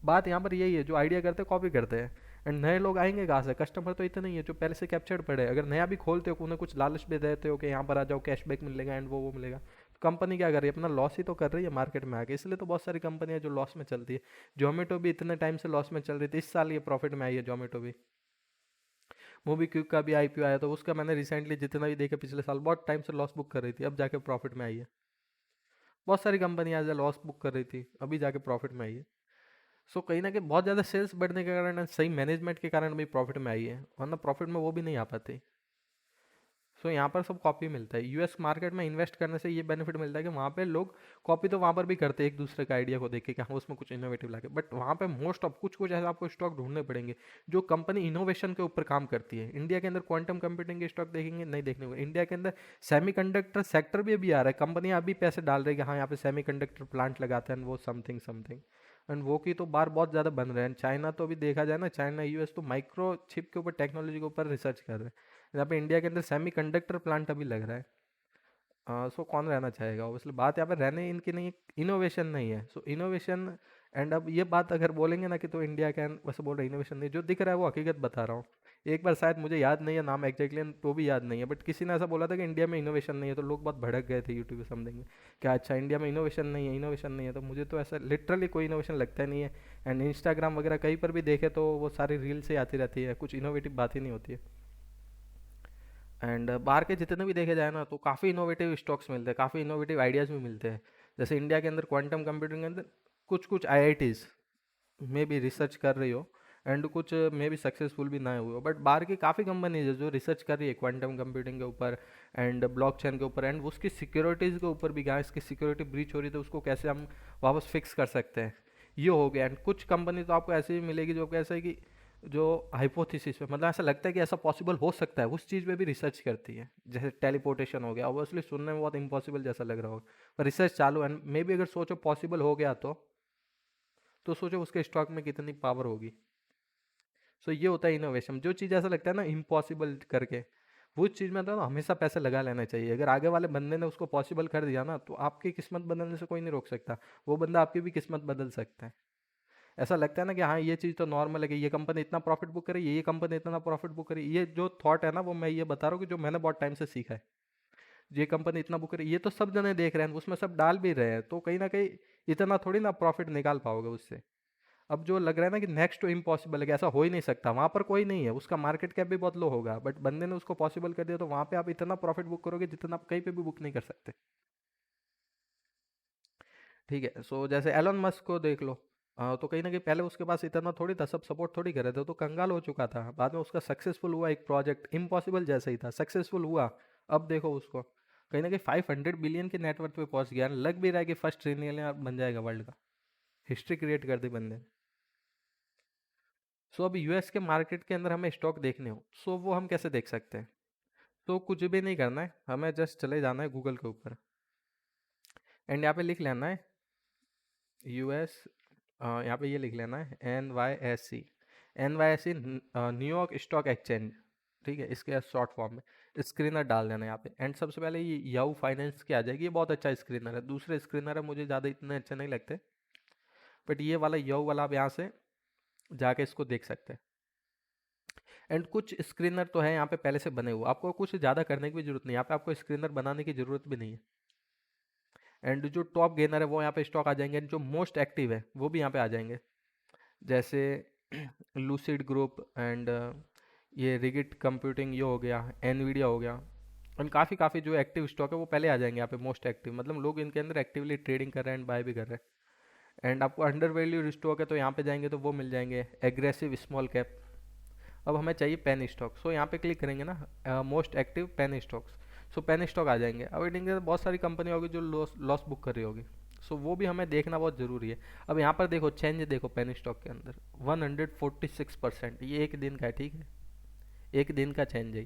बात यहाँ पर यही है, जो आइडिया करते हैं कॉपी करते हैं, एंड नए लोग आएंगे कहाँ से? कस्टमर तो इतने ही है जो पहले से कैप्चर्ड पड़े हैं। अगर नया भी खोलते हो, उन्हें कुछ लालच भी देते हो कि यहाँ पर आ जाओ, कैशबैक मिलेगा एंड वो मिलेगा, तो कंपनी क्या कर रही है? अपना लॉस ही तो कर रही है मार्केट में आके। इसलिए तो बहुत सारी कंपनियां जो लॉस में चलती है। जोमेटो भी इतने टाइम से लॉस में चल रही थी, इस साल ये प्रॉफिट में आई है जोमेटो भी। मूवी क्विक का भी आईपीओ आया, तो उसका मैंने रिसेंटली जितना भी देखा, पिछले साल बहुत टाइम से लॉस बुक कर रही थी, अब जाके प्रॉफिट में आई है। बहुत सारी कंपनियां एज लॉस बुक कर रही थी, अभी जाके प्रॉफिट में आई है। सो कहीं ना कहीं बहुत ज़्यादा सेल्स बढ़ने के कारण, सही मैनेजमेंट के कारण भी प्रॉफिट में आई है, वरना प्रॉफिट में वो भी नहीं आ पाती। सो यहाँ पर सब कॉपी मिलता है। यूएस मार्केट में इन्वेस्ट करने से ये बेनिफिट मिलता है कि वहाँ पे लोग कॉपी तो वहाँ पर भी करते हैं एक दूसरे का आइडिया को देख के कि हाँ उसमें कुछ इनोवेटिव लगे, बट वहाँ पे मोस्ट ऑफ कुछ कुछ ऐसे आपको स्टॉक ढूंढने पड़ेंगे जो कंपनी इनोवेशन के ऊपर काम करती है। इंडिया के अंदर क्वांटम कंप्यूटिंग के स्टॉक देखेंगे, नहीं देखने को। इंडिया के अंदर सेमीकंडक्टर सेक्टर भी अभी आ रहा है, कंपनियां अभी पैसे डाल रही है कि हाँ यहाँ पे सेमीकंडक्टर प्लांट लगाते हैं, वो समथिंग समथिंग, एंड वो की तो बार बहुत ज़्यादा बन रहे हैं। चाइना तो अभी देखा जाए ना, चाइना यूएस तो माइक्रो चिप के ऊपर, टेक्नोलॉजी के ऊपर रिसर्च कर रहे हैं। यहाँ पे इंडिया के अंदर सेमी कंडक्टर प्लांट अभी लग रहा है। सो कौन रहना चाहेगा? ऑब्वियसली बात यहाँ पर रहने इनकी नहीं, इनोवेशन नहीं है। सो इनोवेशन, एंड अब ये बात अगर बोलेंगे ना कि तो इंडिया कैन, वैसे बोल रहे इनोवेशन नहीं, जो दिख रहा है वो हकीकत बता रहा हूँ। एक बार शायद मुझे याद नहीं है नाम एग्जैक्टली, तो भी याद नहीं है, बट किसी ने ऐसा बोला था कि इंडिया में इनोवेशन नहीं है, तो लोग बहुत भड़क गए थे यूट्यूब पे समथिंग में कि अच्छा इंडिया में इनोवेशन नहीं है, इनोवेशन नहीं है। तो मुझे तो ऐसा लिटरली कोई इनोवेशन लगता ही नहीं है। एंड इंस्टाग्राम वगैरह कहीं पर भी देखे तो वो सारी रील से आती रहती है, कुछ इनोवेटिव बात ही नहीं होती है। एंड बाहर के जितने भी देखे जाए ना, तो काफ़ी इनोवेटिव स्टॉक्स मिलते हैं, काफ़ी इनोवेटिव आइडियाज़ भी मिलते हैं। जैसे इंडिया के अंदर क्वांटम कंप्यूटिंग के अंदर कुछ कुछ आईआईटीज़ में भी रिसर्च कर रही हो, एंड कुछ में भी सक्सेसफुल भी ना हुए हो, बट बाहर की काफ़ी कंपनीज है जो रिसर्च कर रही है क्वांटम कंप्यूटिंग के ऊपर एंड ब्लॉकचेन के ऊपर, एंड उसकी सिक्योरिटीज़ के ऊपर भी, क्या इसकी सिक्योरिटी ब्रीच हो रही है तो उसको कैसे हम वापस फिक्स कर सकते हैं, ये हो गया। एंड कुछ कंपनी तो आपको ऐसी भी मिलेगी जो कैसे है कि जो हाइपोथेसिस पे मतलब ऐसा लगता है कि ऐसा पॉसिबल हो सकता है, उस चीज़ पे भी रिसर्च करती है। जैसे टेलीपोर्टेशन हो गया, ऑब्वियसली सुनने में बहुत इम्पॉसिबल जैसा लग रहा होगा, पर रिसर्च चालू है। मे बी अगर सोचो पॉसिबल हो गया तो सोचो उसके स्टॉक में कितनी पावर होगी। सो ये होता है इनोवेशन। जो चीज़ ऐसा लगता है ना इम्पॉसिबल करके, वो चीज़ में तो हमेशा पैसे लगा लेना चाहिए। अगर आगे वाले बंदे ने उसको पॉसिबल कर दिया ना, तो आपकी किस्मत बदलने से कोई नहीं रोक सकता। वो बंदा आपकी भी किस्मत बदल सकता है। ऐसा लगता है ना कि हाँ ये चीज़ तो नॉर्मल है कि ये कंपनी इतना प्रॉफिट बुक करी, ये कंपनी इतना प्रॉफिट बुक करी। ये जो थॉट है ना, वो मैं ये बता रहा हूँ कि जो मैंने बहुत टाइम से सीखा है। ये कंपनी इतना बुक करी, ये तो सब जने देख रहे हैं, उसमें सब डाल भी रहे हैं, तो कहीं ना कहीं इतना थोड़ी ना प्रॉफिट निकाल पाओगे उससे। अब जो लग रहा है ना कि नेक्स्ट टू इम्पॉसिबल है कि ऐसा हो ही नहीं सकता, वहां पर कोई नहीं है, उसका मार्केट कैप भी बहुत लो होगा, बट बंदे ने उसको पॉसिबल कर दिया, तो वहां पे आप इतना प्रॉफिट बुक करोगे जितना आप कहीं पे भी बुक नहीं कर सकते। ठीक है, सो जैसे एलन मस्क को देख लो। तो कहीं ना कहीं पहले उसके पास इतना थोड़ी था, सब सपोर्ट थोड़ी कर रहे थे, तो कंगाल हो चुका था। बाद में उसका सक्सेसफुल हुआ, एक प्रोजेक्ट इम्पॉसिबल जैसा ही था, सक्सेसफुल हुआ। अब देखो उसको कहीं ना कहीं 500 बिलियन के नेटवर्थ पे पहुंच गया, लग भी रहा है कि फर्स्ट ट्रिलियन बन जाएगा वर्ल्ड का। हिस्ट्री क्रिएट कर दी बंदे ने। सो अब यूएस के मार्केट के अंदर हमें स्टॉक देखने हो, सो वो हम कैसे देख सकते हैं? तो कुछ भी नहीं करना है, हमें जस्ट चले जाना है गूगल के ऊपर, एंड यहाँ पे लिख लेना है यूएस। यहाँ पे ये लिख लेना है NYSE। NYSE New York stock exchange. ठीक है, इसके शॉर्ट फॉर्म में स्क्रीनर डाल देना है यहाँ पे, एंड सबसे पहले ये याहू फाइनेंस की आ जाएगी। ये बहुत अच्छा स्क्रीनर है, दूसरे स्क्रीनर है मुझे ज़्यादा इतने अच्छे नहीं लगते, बट ये वाला याहू वाला आप यहाँ से जाके इसको देख सकते हैं। एंड कुछ स्क्रीनर तो है यहाँ पे पहले से बने हुए, आपको कुछ ज़्यादा करने की भी जरूरत नहीं, यहाँ पे आपको स्क्रीनर बनाने की जरूरत भी नहीं है। एंड जो टॉप गेनर है वो यहाँ पे स्टॉक आ जाएंगे, एंड जो मोस्ट एक्टिव है वो भी यहाँ पे आ जाएंगे। जैसे लूसिड ग्रुप, एंड ये रिगिट कंप्यूटिंग, ये हो गया एनवीडिया हो गया। एंड काफ़ी काफ़ी जो एक्टिव स्टॉक है वो पहले आ जाएंगे यहाँ पे, मोस्ट एक्टिव मतलब लोग इनके अंदर एक्टिवली ट्रेडिंग कर रहे हैं एंड बाय भी कर रहे हैं। एंड आपको अंडर वैल्यू स्टॉक है तो यहाँ पे जाएंगे तो वो मिल जाएंगे, एग्रेसिव स्मॉल कैप। अब हमें चाहिए पेन स्टॉक, सो यहाँ पे क्लिक करेंगे ना, मोस्ट एक्टिव पेन स्टॉक्स। सो पेन स्टॉक आ जाएंगे। अब इनके बहुत सारी कंपनी होगी जो लॉस लॉस बुक कर रही होगी, सो वो भी हमें देखना बहुत ज़रूरी है। अब यहाँ पर देखो चेंज, देखो पेन स्टॉक के अंदर 146%, ये एक दिन का है, ठीक है, एक दिन का चेंज है।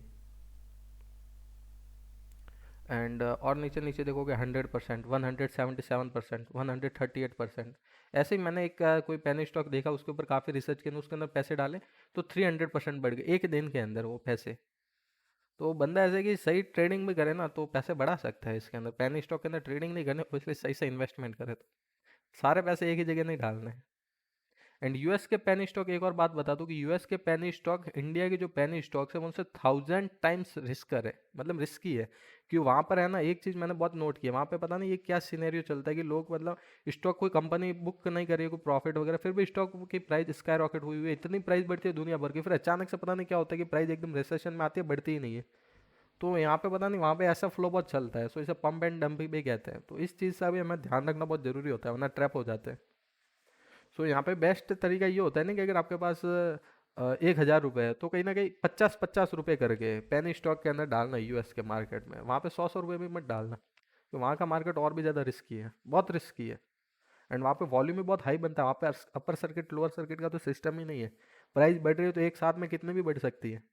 एंड और नीचे नीचे देखोगे 100%, 177%, 138%। ऐसे ही मैंने एक कोई पेन स्टॉक देखा, उसके ऊपर काफ़ी रिसर्च किया, उसके अंदर पैसे डाले तो 300% बढ़ गए एक दिन के अंदर वो पैसे। तो बंदा ऐसे कि सही ट्रेडिंग भी करे ना तो पैसे बढ़ा सकता है इसके अंदर। पेनी स्टॉक के अंदर ट्रेडिंग नहीं करने, इसलिए सही से इन्वेस्टमेंट करे तो सारे पैसे एक ही जगह नहीं डालने हैं। एंड यूएस के पेनी स्टॉक, एक और बात बता दूं कि यूएस के पेनी स्टॉक इंडिया के जो पेनी स्टॉक्स है उनसे 1000 टाइम्स रिस्कर है, मतलब रिस्की है। क्यों? वहाँ पर है ना, एक चीज़ मैंने बहुत नोट किया, वहाँ पे पता नहीं ये क्या सिनेरियो चलता है कि लोग मतलब स्टॉक कोई कंपनी बुक नहीं कर रही है, कोई प्रॉफिट वगैरह, फिर भी स्टॉक की प्राइस स्काई रॉकेट हुई हुई है, इतनी प्राइस बढ़ती है दुनिया भर की, फिर अचानक से पता नहीं क्या होता है कि प्राइस एकदम रिसेशन में आती है, बढ़ती ही नहीं है। तो यहाँ पे पता नहीं, वहाँ पे ऐसा फ्लो बहुत चलता है, सो इसे पंप एंड डंप भी कहते हैं। तो इस चीज़ का भी हमें ध्यान रखना बहुत ज़रूरी होता है, वरना ट्रैप हो जाते हैं। सो यहाँ पे बेस्ट तरीका ये होता है ना कि अगर आपके पास 1,000 रुपये है तो कहीं ना कहीं 50-50 रुपये करके पेनी स्टॉक के अंदर डालना यूएस के मार्केट में। वहाँ पे 100-100 रुपये भी मत डालना, तो वहाँ का मार्केट और भी ज़्यादा रिस्की है, बहुत रिस्की है। एंड वहाँ पे वॉल्यूम भी बहुत हाई बनता है, वहाँ पे अपर सर्किट लोअर सर्किट का तो सिस्टम ही नहीं है। प्राइस बढ़ रही है तो एक साथ में कितने भी बढ़ सकती है।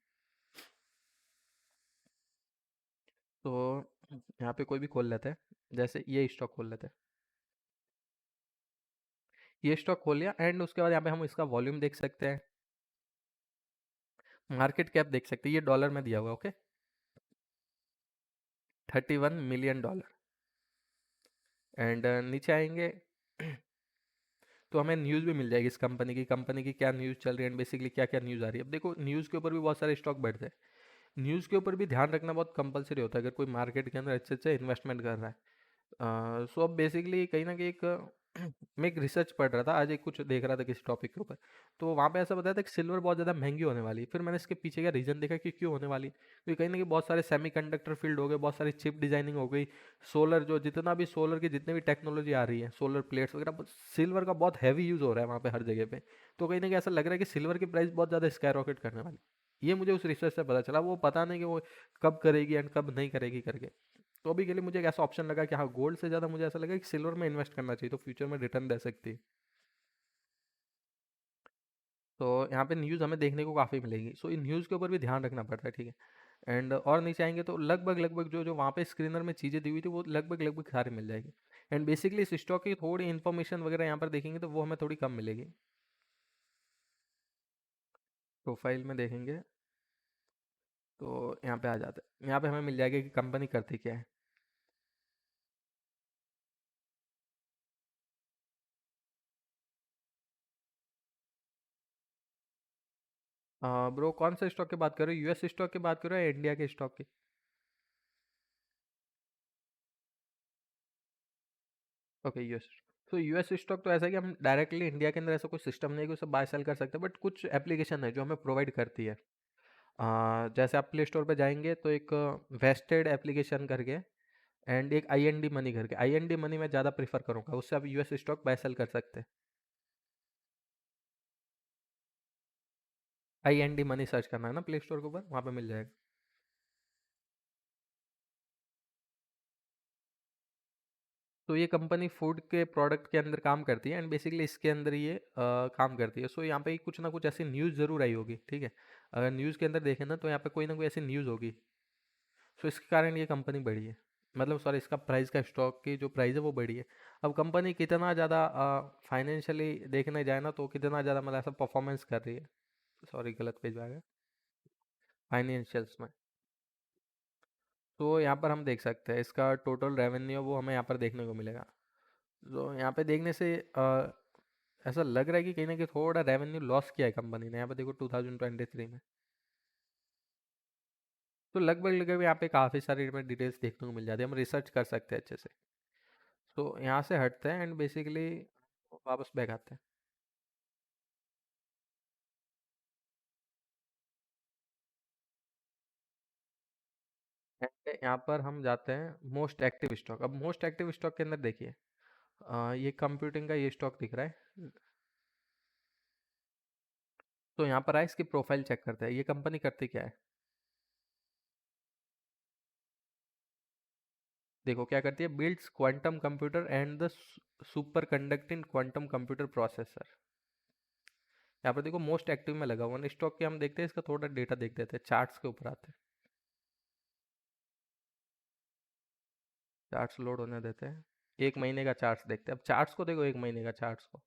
तो यहाँ पे कोई भी खोल लेते हैं, जैसे ये स्टॉक खोल लेते हैं। ये स्टॉक खोल लिया, एंड उसके बाद यहाँ पे हम इसका वॉल्यूम देख सकते हैं, मार्केट कैप देख सकते हैं, ये डॉलर में दिया हुआ है, ओके, $31 मिलियन। एंड नीचे आएंगे तो हमें न्यूज़ भी मिल जाएगी इस कंपनी की क्या न्यूज़ चल रही है, एंड बेसिकली क्या क्या न्यूज़ आ रही है। अब देखो न्यूज़ के ऊपर भी बहुत सारे स्टॉक बढ़ते हैं, न्यूज़ के ऊपर भी ध्यान रखना बहुत कंपलसरी होता है अगर कोई मार्केट के अंदर अच्छे अच्छे इन्वेस्टमेंट कर रहा है। सो अब बेसिकली कहीं ना कहीं एक मैं एक रिसर्च पढ़ रहा था आज, एक कुछ देख रहा था किसी टॉपिक के ऊपर, तो वहाँ पे ऐसा बताया था कि सिल्वर बहुत ज़्यादा महंगी होने वाली है। फिर मैंने इसके पीछे का रीज़न देखा कि क्यों होने वाली, क्योंकि कहीं ना कहीं बहुत सारे सेमीकंडक्टर फील्ड हो गए, बहुत सारी चिप डिजाइनिंग हो गई, सोलर जो जितना भी सोलर की जितने भी टेक्नोलॉजी आ रही है, सोलर प्लेट्स वगैरह, सिल्वर का बहुत हैवी यूज़ हो रहा है वहाँ पे हर जगह पे। तो कहीं ना कहीं ऐसा लग रहा है कि सिल्वर की प्राइस बहुत ज़्यादा स्काई रॉकेट करने वाली। ये मुझे उस रिसर्च से पता चला, वो पता नहीं कि वो कब करेगी एंड कब नहीं करेगी करके। तो अभी के लिए मुझे एक ऐसा ऑप्शन लगा कि हाँ, गोल्ड से ज़्यादा मुझे ऐसा लगा कि सिल्वर में इन्वेस्ट करना चाहिए, तो फ्यूचर में रिटर्न दे सकती है। तो यहाँ पे न्यूज़ हमें देखने को काफ़ी मिलेगी, सो इन न्यूज़ के ऊपर भी ध्यान रखना पड़ता है, ठीक है। एंड और नीचे आएंगे तो लगभग लगभग जो जो वहाँ पे स्क्रीनर में चीज़ें दी हुई थी वो लगभग लगभग सारी मिल जाएगी। एंड बेसिकली इस स्टॉक की थोड़ी इन्फॉर्मेशन वगैरह यहाँ पर देखेंगे तो वो हमें थोड़ी कम मिलेगी। प्रोफाइल में देखेंगे तो यहाँ पे आ जाता है, यहाँ पे हमें मिल जाएगा कि कंपनी करती क्या है। ब्रो कौन सा स्टॉक की बात कर रहे हो, यूएस स्टॉक की बात कर रहे हो या इंडिया के स्टॉक की? Okay, US. तो यूएस स्टॉक तो ऐसा है कि हम डायरेक्टली इंडिया के अंदर ऐसा कोई सिस्टम नहीं है कि उसे बाय सेल कर सकते, बट कुछ एप्लीकेशन है जो हमें प्रोवाइड करती है। जैसे आप प्ले स्टोर पे जाएंगे तो एक वेस्टेड एप्लीकेशन करके एंड एक आई एन डी मनी करके, आई एन डी मनी मैं ज़्यादा प्रीफर करूँगा, उससे आप यूएस स्टॉक बाय सेल कर सकते हैं। I N D money search करना है ना प्ले स्टोर के ऊपर, वहाँ पे मिल जाएगा। तो ये कंपनी फूड के प्रोडक्ट के अंदर काम करती है एंड बेसिकली इसके अंदर ये काम करती है। सो यहाँ पे कुछ ना कुछ ऐसी न्यूज़ ज़रूर आई होगी, ठीक है। अगर न्यूज़ के अंदर देखें ना तो यहाँ पे कोई ना कोई ऐसी न्यूज़ होगी। सो इसके कारण ये कंपनी बढ़ी है, मतलब सॉरी इसका प्राइस का स्टॉक की जो प्राइस है वो बढ़ी है। अब कंपनी कितना ज़्यादा फाइनेंशियली देखने जाए ना तो कितना ज़्यादा मतलब ऐसा परफॉर्मेंस कर रही है। सॉरी गलत पेज आ गया, फाइनेंशियल्स में। तो यहाँ पर हम देख सकते हैं इसका टोटल रेवेन्यू वो हमें यहाँ पर देखने को मिलेगा। तो यहाँ पे देखने से ऐसा लग रहा है कि कहीं ना कहीं थोड़ा रेवेन्यू लॉस किया है कंपनी ने, यहाँ पे देखो 2023 में। तो लगभग लगभग यहाँ पे काफ़ी सारी हमें डिटेल्स देखने को मिल जाती है, हम रिसर्च कर सकते हैं अच्छे से। तो यहाँ से हटते हैं एंड बेसिकली वापस बैक आते हैं। एंड यहाँ पर हम जाते हैं मोस्ट एक्टिव स्टॉक। अब मोस्ट एक्टिव स्टॉक के अंदर देखिए ये कंप्यूटिंग का ये स्टॉक दिख रहा है। तो यहाँ पर आए इसकी प्रोफाइल चेक करते हैं, ये कंपनी करती क्या है। देखो क्या करती है, builds quantum computer and the super conducting quantum computer processor. यहाँ पर देखो मोस्ट एक्टिव में लगा हुआ स्टॉक के, हम देखते हैं इसका थोड़ा डेटा देख देते हैं, चार्ट्स के ऊपर आते हैं। चार्ट्स लोड होने देते हैं, एक महीने का चार्ट्स देखते हैं। अब चार्ट्स को देखो, एक महीने का चार्ट्स को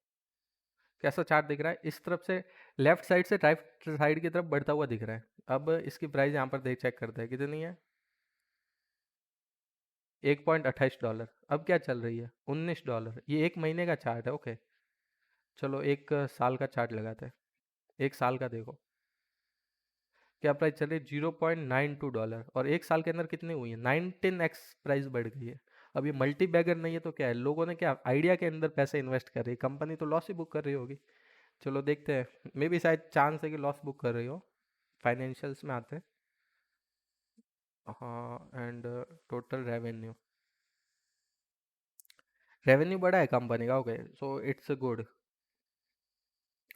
कैसा चार्ट दिख रहा है, इस तरफ से लेफ्ट साइड से राइट साइड की तरफ बढ़ता हुआ दिख रहा है। अब इसकी प्राइस यहाँ पर देख चेक करते हैं कितनी है, $1.28। अब क्या चल रही है, $19। ये एक महीने का चार्ट है, ओके। चलो एक साल का चार्ट लगाते हैं, एक साल का देखो क्या प्राइस चल रही है, $0.92। और एक साल के अंदर कितनी हुई है, 19x प्राइस बढ़ गई है। अब ये मल्टी बैगर नहीं है तो क्या है, लोगों ने क्या आइडिया के अंदर पैसे इन्वेस्ट कर रही है, कंपनी तो लॉस ही बुक कर रही होगी। चलो देखते हैं, मे बी शायद चांस है कि लॉस बुक कर रही हो। फाइनेंशियल्स में आते हैं। हाँ एंड टोटल रेवेन्यू, रेवेन्यू बढ़ा है कंपनी का, okay so it's good.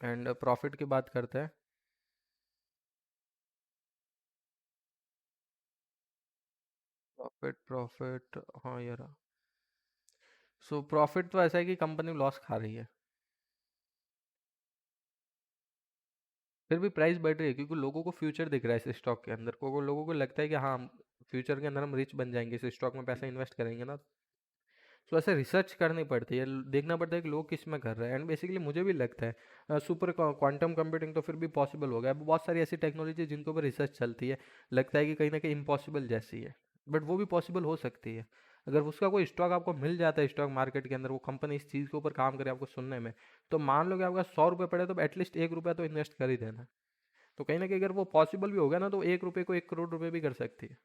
And profit की बात करते हैं। प्रॉफिट प्रॉफिट, हाँ ये रहा। सो प्रॉफिट तो ऐसा है कि कंपनी लॉस खा रही है, फिर भी प्राइस बढ़ रही है क्योंकि लोगों को फ्यूचर दिख रहा है इस स्टॉक के अंदर, को लोगों को लगता है कि हाँ फ्यूचर के अंदर हम रिच बन जाएंगे, इस स्टॉक में पैसा इन्वेस्ट करेंगे ना। तो ऐसे रिसर्च करनी पड़ती है, देखना पड़ता है कि लोग किस में कर रहे हैं। एंड बेसिकली मुझे भी लगता है सुपर क्वांटम कंप्यूटिंग तो फिर भी पॉसिबल हो गया। अब बहुत सारी ऐसी टेक्नोलॉजी जिनके ऊपर रिसर्च चलती है, लगता है कि कहीं ना कहीं इम्पॉसिबल जैसी है, बट वो भी पॉसिबल हो सकती है। अगर उसका कोई स्टॉक आपको मिल जाता है स्टॉक मार्केट के अंदर, वो कंपनी इस चीज़ के ऊपर काम करे आपको सुनने में, तो मान लो कि आपका 100 रुपये पड़े तो एटलीस्ट 1 रुपया तो इन्वेस्ट कर ही देना। तो कहीं ना कहीं अगर वो पॉसिबल भी होगा ना तो 1 रुपये को 1 करोड़ रुपये भी कर सकती है।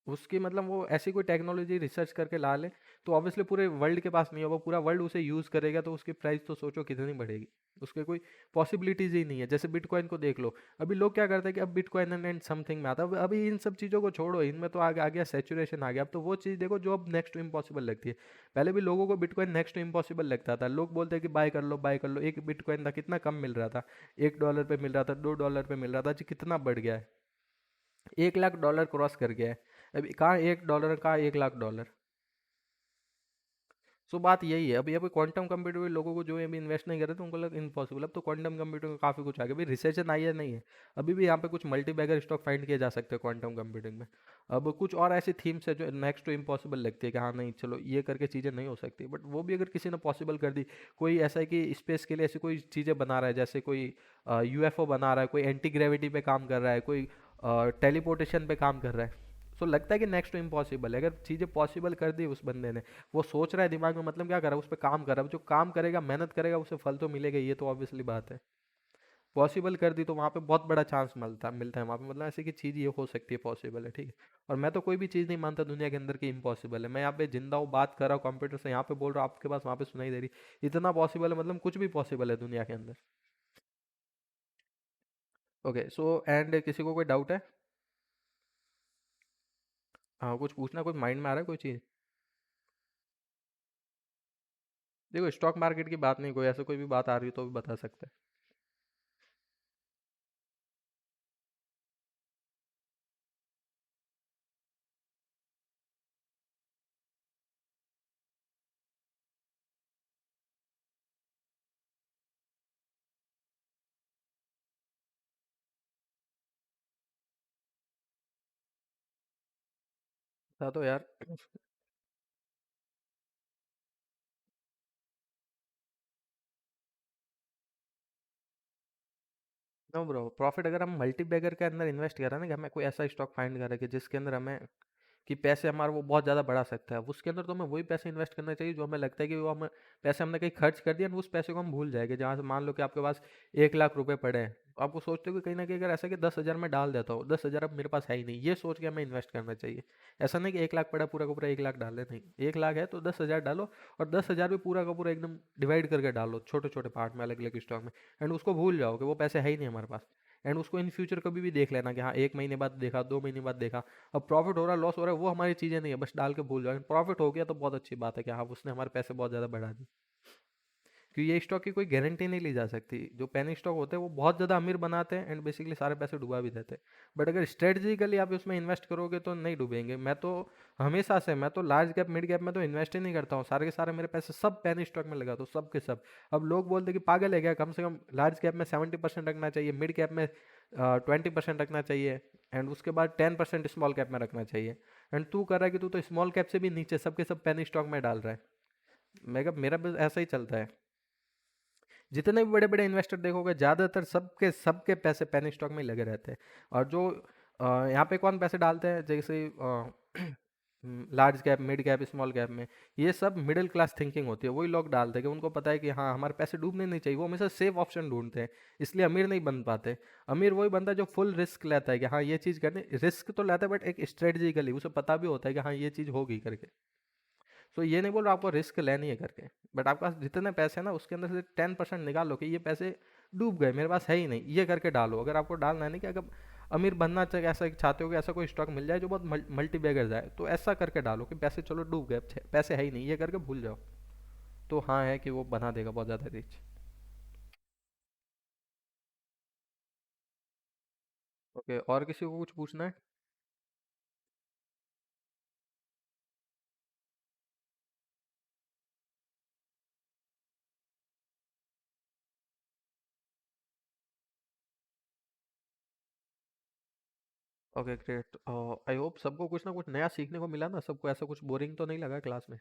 उसकी मतलब वो ऐसी कोई टेक्नोलॉजी रिसर्च करके ला ले तो ऑब्वियसली पूरे वर्ल्ड के पास नहीं होगा, पूरा वर्ल्ड उसे यूज़ करेगा तो उसकी प्राइस तो सोचो कितनी बढ़ेगी। उसके कोई पॉसिबिलिटीज ही नहीं है। जैसे बिटकॉइन को देख लो, अभी लोग क्या करते हैं कि अब बिटकॉइन एंड समथिंग में आता है, अब अभी इन सब चीज़ों को छोड़ो, इनमें तो आ गया सेचुरेशन आ गया। अब तो वो चीज़ देखो जो अब नेक्स्ट टू इम्पॉसिबल लगती है। पहले भी लोगों को बिटकॉइन नेक्स्ट टू इम्पॉसिबल लगता था, लोग बोलते हैं कि बाय कर लो बाय कर लो। एक बिटकॉइन था कितना कम मिल रहा था, $1 पे मिल रहा था, $2 पे मिल रहा था, आज कितना बढ़ गया है, $1 लाख क्रॉस कर गया है। अभी कहाँ $1, कहाँ $1 लाख। सो बात यही है, अभी क्वांटम कंप्यूटर में लोगों को जो अभी इन्वेस्ट नहीं कर रहे थे उनको लगा इम्पॉसिबल, अब तो क्वांटम कंप्यूटर में काफ़ी कुछ आ गया, अभी रिसेशन आई है नहीं है, अभी भी यहाँ पे कुछ मल्टी बैगर स्टॉक फाइंड किए जा सकते हैं क्वांटम कंप्यूटिंग में। अब कुछ और ऐसी थीम्स है जो नेक्स्ट टू इम्पॉसिबल लगती है कि हाँ नहीं चलो ये करके चीज़ें नहीं हो सकती, बट वो भी अगर किसी ने पॉसिबल कर दी, कोई ऐसा है कि स्पेस के लिए ऐसी कोई चीज़ें बना रहा है, जैसे कोई यूएफओ बना रहा है, कोई एंटी ग्रेविटी पे काम कर रहा है, कोई टेलीपोर्टेशन पे काम कर रहा है, सो लगता है कि नेक्स्ट टू इम्पॉसिबल है, अगर चीज़ें पॉसिबल कर दी उस बंदे ने, वो सोच रहा है दिमाग में, मतलब क्या कर रहा है, उस पर काम कर रहा है, जो काम करेगा मेहनत करेगा उसे फल तो मिलेगा, ये तो ऑब्वियसली बात है। पॉसिबल कर दी तो वहाँ पे बहुत बड़ा चांस मिलता मिलता है वहाँ पे, मतलब ऐसे की चीज़ ये हो सकती है, पॉसिबल है, ठीक है। और मैं तो कोई भी चीज़ नहीं मानता दुनिया के अंदर की इम्पॉसिबल है, मैं यहाँ पे जिंदा हूँ, बात कर रहा हूँ कंप्यूटर से, यहाँ पे बोल रहा हूँ आपके पास, वहाँ पे सुनाई दे रही, इतना पॉसिबल है, मतलब कुछ भी पॉसिबल है दुनिया के अंदर। ओके सो एंड किसी को कोई डाउट है? हाँ कुछ पूछना, कुछ माइंड में आ रहा है कोई चीज़? देखो स्टॉक मार्केट की बात नहीं, कोई ऐसा कोई भी बात आ रही हो तो भी बता सकते हैं। बता दो यार। नो ब्रो, प्रॉफिट अगर हम मल्टी बैगर के अंदर इन्वेस्ट कर रहे हैं ना, कि हमें कोई ऐसा स्टॉक फाइंड कर रहा है कि जिसके अंदर हमें कि पैसे हमारे वो बहुत ज़्यादा बढ़ा सकता है, उसके अंदर तो हमें वही पैसे इन्वेस्ट करना चाहिए जो हमें लगता है कि वो हमें पैसे हमने कहीं खर्च कर दिया और उस पैसे को हम भूल जाएंगे। जहाँ से मान लो कि आपके पास 1 लाख रुपए पड़े हैं, तो आपको सोचते हो कि कहीं ना कहीं अगर ऐसा कि 10 हज़ार में डाल देता हूँ, 10 हज़ार अब मेरे पास है ही नहीं, ये सोच के हमें इन्वेस्ट करना चाहिए। ऐसा नहीं कि 1 लाख पड़ा पूरा का पूरा 1 लाख डाल दे, नहीं, 1 लाख है तो 10 हज़ार डालो, और 10 हज़ार भी पूरा का पूरा एकदम डिवाइड करके डालो छोटे छोटे पार्ट में, अलग अलग स्टॉक में, एंड उसको भूल जाओ कि वो पैसे है ही नहीं हमारे पास। एंड उसको इन फ्यूचर कभी भी देख लेना कि हाँ 1 महीने बाद देखा, 2 महीने बाद देखा, अब प्रॉफिट हो रहा है लॉस हो रहा है वो हमारी चीज़ें नहीं है, बस डाल के भूल जाओ, प्रॉफिट हो गया तो बहुत अच्छी बात है कि हाँ उसने हमारे पैसे बहुत ज़्यादा बढ़ा दी। क्योंकि ये स्टॉक की कोई गारंटी नहीं ली जा सकती, जो पेनी स्टॉक होते हैं वो बहुत ज़्यादा अमीर बनाते हैं एंड बेसिकली सारे पैसे डुबा भी देते हैं, बट अगर स्ट्रेटजिकली आप उसमें इन्वेस्ट करोगे तो नहीं डूबेंगे। मैं तो हमेशा से, मैं तो लार्ज कैप मिड कैप में तो इन्वेस्ट ही नहीं करता हूँ, सारे के सारे मेरे पैसे सब पेनी स्टॉक में लगाता हूँ, सब के सब। अब लोग बोलते हैं कि पागल है क्या, कम से कम लार्ज कैप में 70% रखना चाहिए, मिड कैप में 20% रखना चाहिए, एंड उसके बाद 10% स्मॉल कैप में रखना चाहिए, एंड तू कर रहा है कि तू तो स्मॉल कैप से भी नीचे सबके सब पेनी स्टॉक में डाल रहा है। मैं कहा मेरा बस ऐसा ही चलता है, जितने भी बड़े बड़े इन्वेस्टर देखोगे ज़्यादातर सबके सबके पैसे पेनी स्टॉक में ही लगे रहते हैं। और जो यहाँ पे कौन पैसे डालते हैं, जैसे large cap mid cap small cap में, ये सब मिडिल क्लास थिंकिंग होती है, वही लोग डालते हैं कि उनको पता है कि हाँ हमारे पैसे डूबने नहीं चाहिए, वो हमेशा सेफ ऑप्शन ढूंढते हैं, इसलिए अमीर नहीं बन पाते। अमीर वही बनता है जो फुल रिस्क लेता है कि हाँ ये चीज़ करनी, रिस्क तो लेता है बट एक स्ट्रेटजिकली उसे पता भी होता है कि हाँ ये चीज़ होगी करके। तो ये नहीं बोल रहा आपको रिस्क लेनी है करके, बट आपके पास जितने पैसे हैं ना उसके अंदर से 10% निकालो कि ये पैसे डूब गए मेरे पास है ही नहीं, ये करके डालो। अगर आपको डालना है नहीं कि अगर अमीर बनना चाहिए, ऐसा चाहते हो कि ऐसा कोई स्टॉक मिल जाए जो बहुत मल्टी बैगर जाए, तो ऐसा करके डालो कि पैसे चलो डूब गए, अब पैसे है ही नहीं, ये करके भूल जाओ। तो हाँ है कि वो बना देगा बहुत ज़्यादा रिच। ओके, और किसी को कुछ पूछना है? ओके ग्रेट, आई होप सबको कुछ ना कुछ नया सीखने को मिला ना, सबको ऐसा कुछ बोरिंग तो नहीं लगा क्लास में।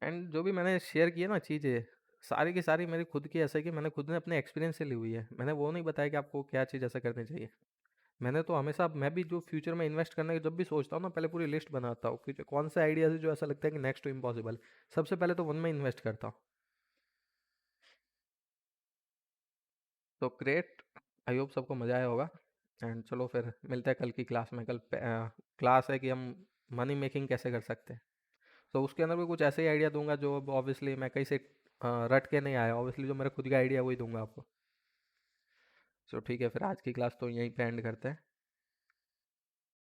एंड जो भी मैंने शेयर किया ना चीज़ें, सारी की सारी मेरी खुद की, ऐसा है कि मैंने खुद ने अपने एक्सपीरियंस से ली हुई है, मैंने वो नहीं बताया कि आपको क्या चीज़ ऐसा करनी चाहिए। मैंने तो हमेशा, मैं भी जो फ्यूचर में इन्वेस्ट करने की जब भी सोचता हूँ ना, पहले पूरी लिस्ट बनाता हूँ कि कौन से आइडियाज़ है जो ऐसा लगता है कि नेक्स्ट टू इम्पॉसिबल, सबसे पहले तो उनमें इन्वेस्ट करता हूँ। तो ग्रेट, आई होप सबको मज़ा आया होगा। एंड चलो फिर मिलते हैं कल की क्लास में, कल क्लास है कि हम मनी मेकिंग कैसे कर सकते हैं, तो उसके अंदर भी कुछ ऐसे ही आइडिया दूंगा जो ऑब्वियसली मैं कहीं से रट के नहीं आया, ऑब्वियसली जो मेरा खुद का आइडिया वही दूंगा आपको। सो ठीक है, फिर आज की क्लास तो यहीं पे एंड करते हैं।